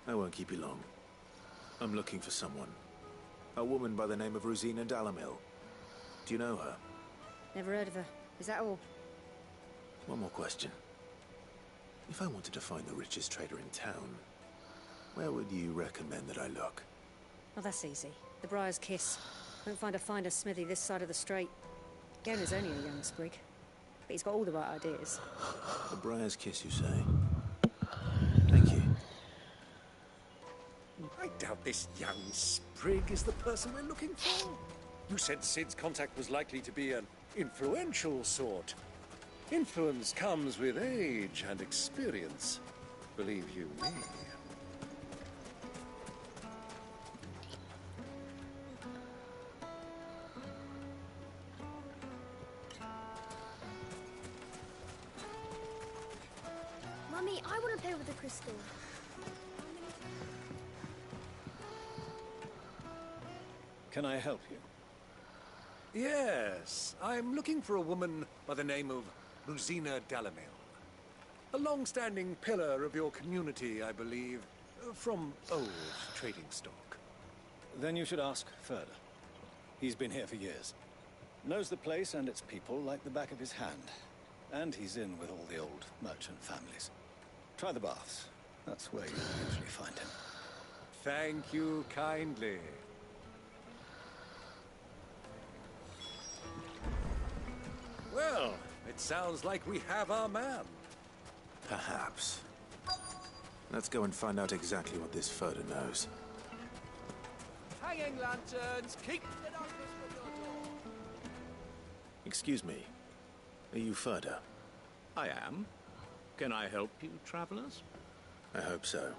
I won't keep you long. I'm looking for someone. A woman by the name of Rosina Dalamil. Do you know her? Never heard of her. Is that all? One more question. If I wanted to find the richest trader in town, where would you recommend that I look? Oh, that's easy. The Briar's Kiss. Won't find a finer smithy this side of the strait. Gowner's only a young sprig, but he's got all the right ideas. The Briar's Kiss, you say? Thank you. I doubt this young sprig is the person we're looking for. You said Sid's contact was likely to be an influential sort. Influence comes with age and experience. Believe you me. Mummy, I want to play with the crystal. Can I help you? Yes, I'm looking for a woman by the name of Rosina Dalamil. A long-standing pillar of your community, I believe, from old trading stock. Then you should ask further. He's been here for years. Knows the place and its people like the back of his hand. And he's in with all the old merchant families. Try the baths. That's where you'll usually find him. Thank you kindly. Well, it sounds like we have our man. Perhaps. Let's go and find out exactly what this Furder knows. Hanging lanterns, keep the darkness from your door. Excuse me. Are you Furder? I am. Can I help you, travelers? I hope so.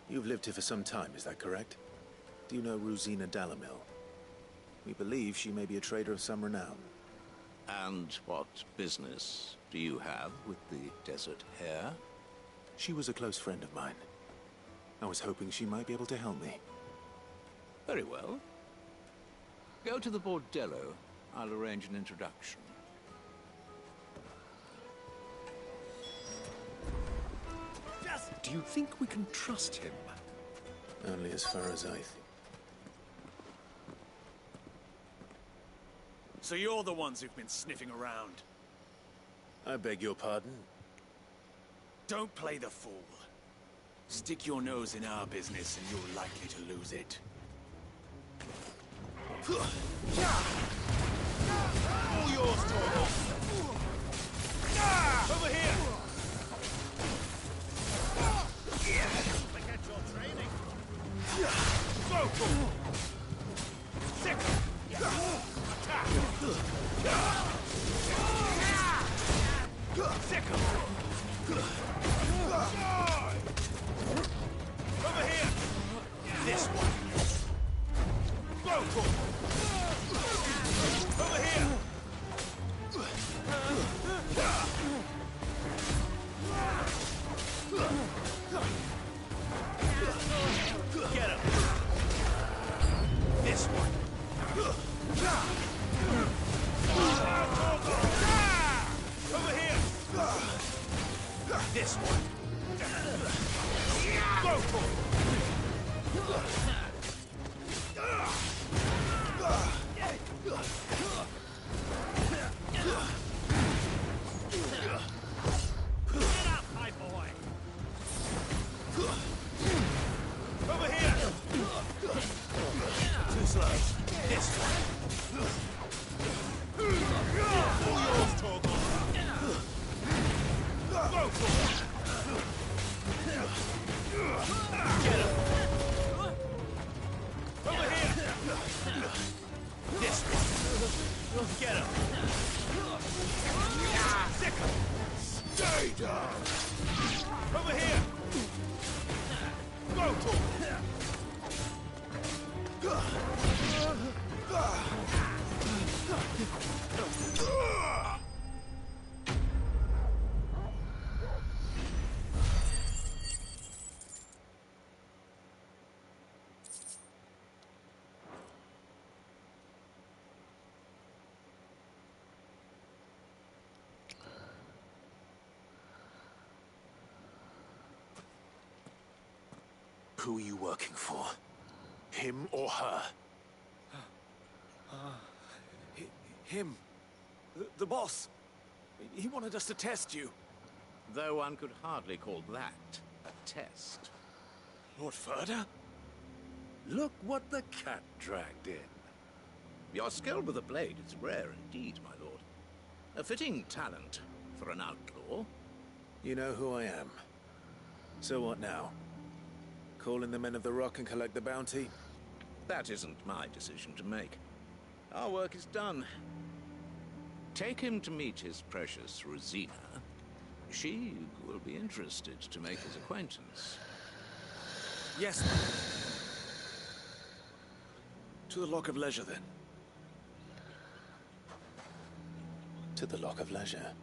You've lived here for some time, is that correct? Do you know Rosina Dalamil? We believe she may be a trader of some renown. And what business do you have with the desert hare? She was a close friend of mine. I was hoping she might be able to help me. Very well. Go to the bordello. I'll arrange an introduction. Do you think we can trust him? Only as far as I think. So you're the ones who've been sniffing around? I beg your pardon? Don't play the fool. Stick your nose in our business and you're likely to lose it. All yours, Torgal! Over here! Forget your training! Go! Sick! Attack! Sick! Over here! This one! Go! Over here! Get him! This one! Over here! This one! Go for it! Get up, my boy! Over here! Too slow. This one. All yours, Torgal. Go for it! Get him! Over here! This one. Get him! Sick him! Stay down! Over here! Go, Torgal! Who are you working for? Him or her? Him. The boss. He wanted us to test you. Though one could hardly call that a test. Lord Furder? Look what the cat dragged in. Your skill with the blade is rare indeed, my lord. A fitting talent for an outlaw. You know who I am. So what now? Call in the Men of the Rock and collect the bounty? That isn't my decision to make. Our work is done. Take him to meet his precious Rosina. She will be interested to make his acquaintance. Yes. To the Lock of Leisure, then. To the Lock of Leisure.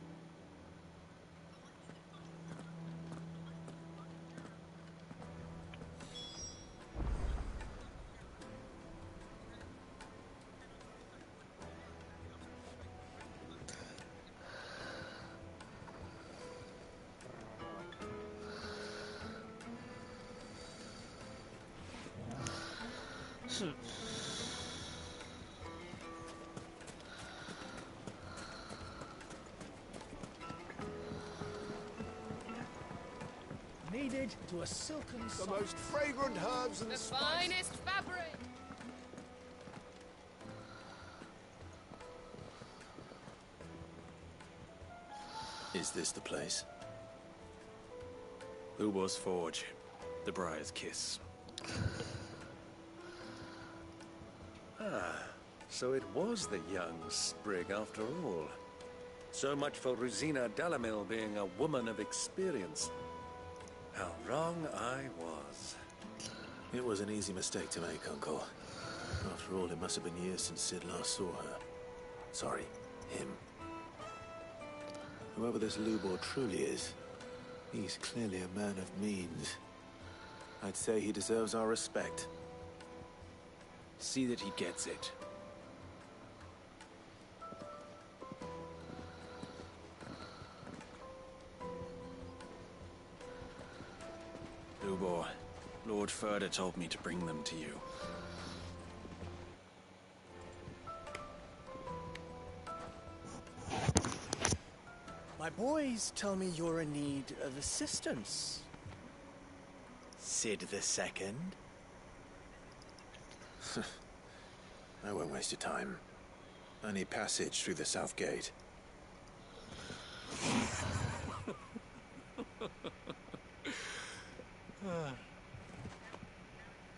Kneaded to a silken The soft. most fragrant herbs and The spices. finest fabric! Is this the place? Ubor's Forge. The Briar's Kiss. Ah, so it was the young sprig after all. So much for Rosina Dalamil being a woman of experience. How wrong I was. It was an easy mistake to make, Uncle. After all, it must have been years since Sid last saw her. Sorry, him. Whoever this Lubor truly is, he's clearly a man of means. I'd say he deserves our respect. See that he gets it. Lubor, Lord Furder told me to bring them to you. My boys tell me you're in need of assistance. Sid the Second. I won't waste your time. I need passage through the south gate.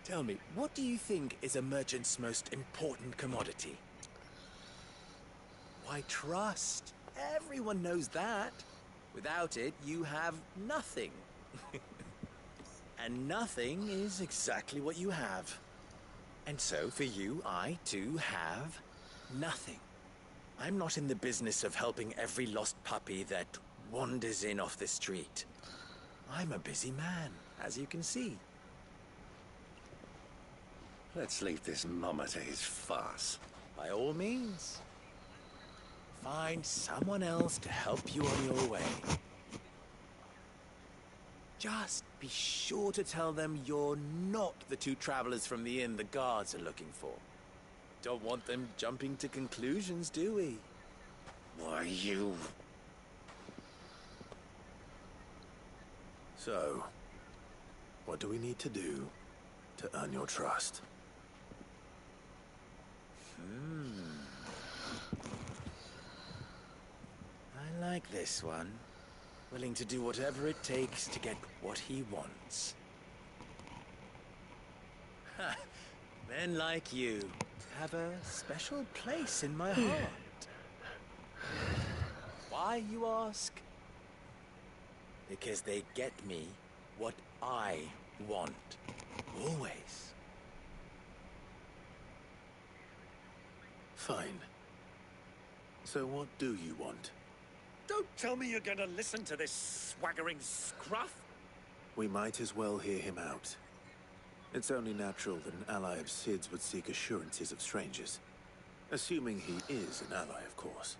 Tell me, what do you think is a merchant's most important commodity? Why, trust. Everyone knows that. Without it, you have nothing. And nothing is exactly what you have. And so, for you, I, too, have nothing. I'm not in the business of helping every lost puppy that wanders in off the street. I'm a busy man, as you can see. Let's leave this mummer to his farce. By all means. Find someone else to help you on your way. Just be sure to tell them you're not the two travelers from the inn the guards are looking for. Don't want them jumping to conclusions, do we? Why, you... So, what do we need to do to earn your trust? I like this one. Willing to do whatever it takes to get what he wants. Ha! Men like you have a special place in my heart. Why, you ask? Because they get me what I want. Always. Fine. So what do you want? Don't tell me you're going to listen to this swaggering scruff. We might as well hear him out. It's only natural that an ally of Sid's would seek assurances of strangers. Assuming he is an ally, of course.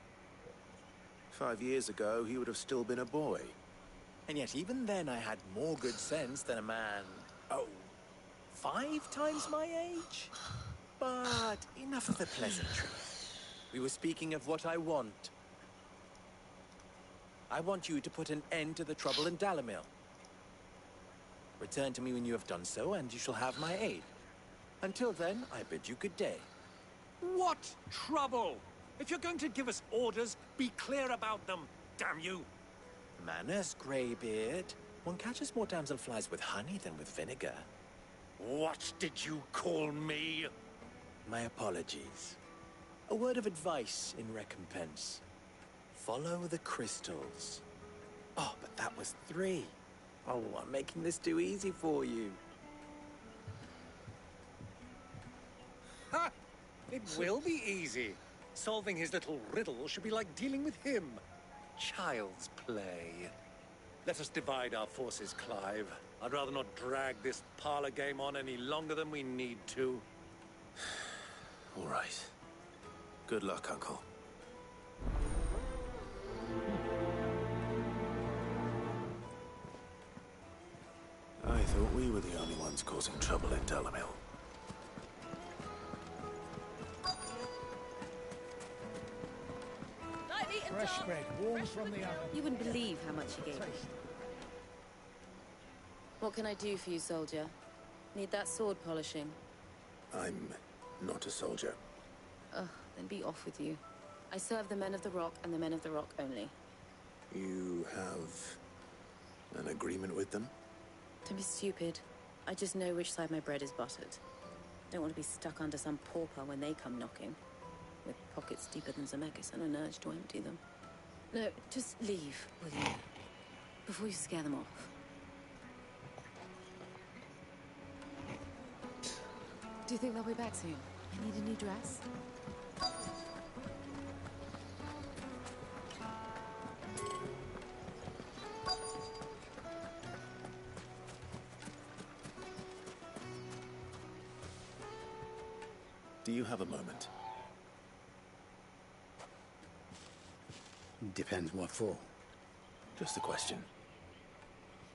5 years ago, he would have still been a boy. And yet even then I had more good sense than a man, 5 times my age? But enough of the pleasantry. We were speaking of what I want. I want you to put an end to the trouble in Dalamil. Return to me when you have done so, and you shall have my aid. Until then, I bid you good day. What trouble? If you're going to give us orders, be clear about them, damn you! Manners, Greybeard. One catches more damselflies with honey than with vinegar. What did you call me? My apologies. A word of advice in recompense. Follow the crystals. Oh, but that was 3. Oh, I'm making this too easy for you. Ha! It will be easy. Solving his little riddle should be like dealing with him. Child's play. Let us divide our forces, Clive. I'd rather not drag this parlor game on any longer than we need to. All right. Good luck, Uncle. I thought we were the only ones causing trouble in Dalamil. bread, warm from the oven. You wouldn't believe how much he gave me. What can I do for you, soldier? Need that sword polishing? I'm not a soldier. Ugh, then be off with you. I serve the men of the Rock and the men of the Rock only. You have an agreement with them? Don't be stupid. I just know which side my bread is buttered. Don't want to be stuck under some pauper when they come knocking. With pockets deeper than Zemeckis and an urge to empty them. No, just leave, will you? Before you scare them off. Do you think they'll be back soon? Need a new dress? Do you have a moment? Depends what for. Just a question.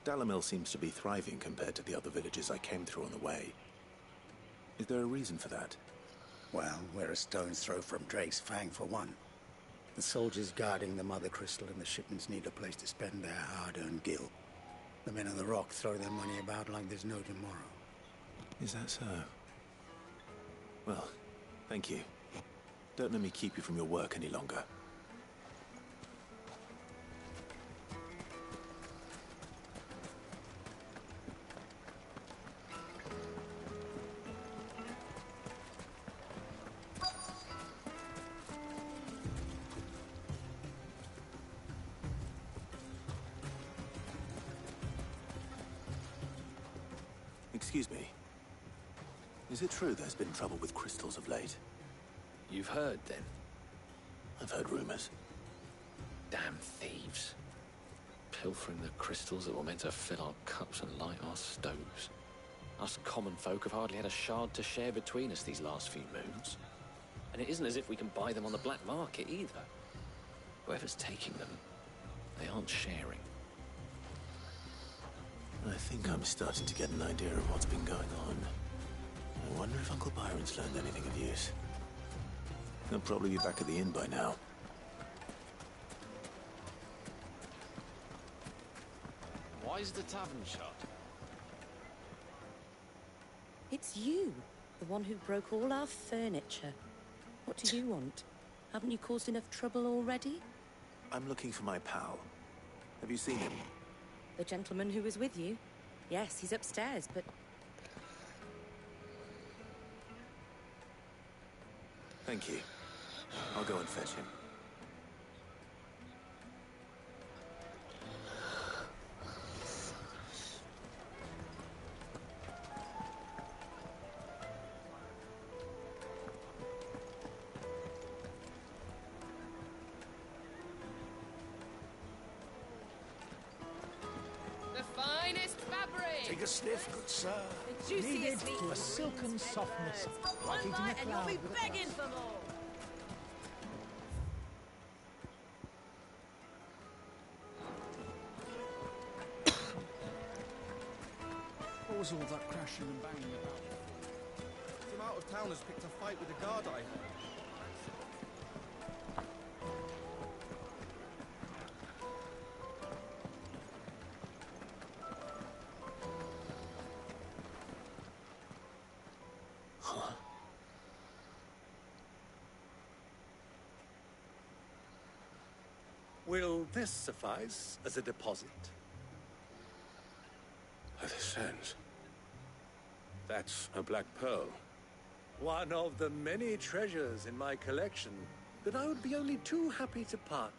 Dalamil seems to be thriving compared to the other villages I came through on the way. Is there a reason for that? Well, we're a stone's throw from Drake's Fang, for one. The soldiers guarding the Mother Crystal and the shipments need a place to spend their hard-earned gil. The men of the Rock throw their money about like there's no tomorrow. Is that so? Well, thank you. Don't let me keep you from your work any longer. Excuse me. Is it true there's been trouble with crystals of late? You've heard, then? I've heard rumors. Damn thieves. Pilfering the crystals that were meant to fill our cups and light our stoves. Us common folk have hardly had a shard to share between us these last few moons. And it isn't as if we can buy them on the black market, either. Whoever's taking them, they aren't sharing. I think I'm starting to get an idea of what's been going on. I wonder if Uncle Byron's learned anything of use. He'll probably be back at the inn by now. Why is the tavern shut? It's you, the one who broke all our furniture. What do you want? Haven't you caused enough trouble already? I'm looking for my pal. Have you seen him? The gentleman who was with you? Yes, he's upstairs, but... Thank you. I'll go and fetch him. The finest fabric! Take a sniff, good sir. The Needed juiciest meat. a silken softness, like eating One a bite and you'll cloud be with a begging crust. for more! What was all that crashing and banging about? Some out-of-towners picked a fight with a guard I heard. Huh? Will this suffice as a deposit? By the sands. That's a black pearl. One of the many treasures in my collection that I would be only too happy to part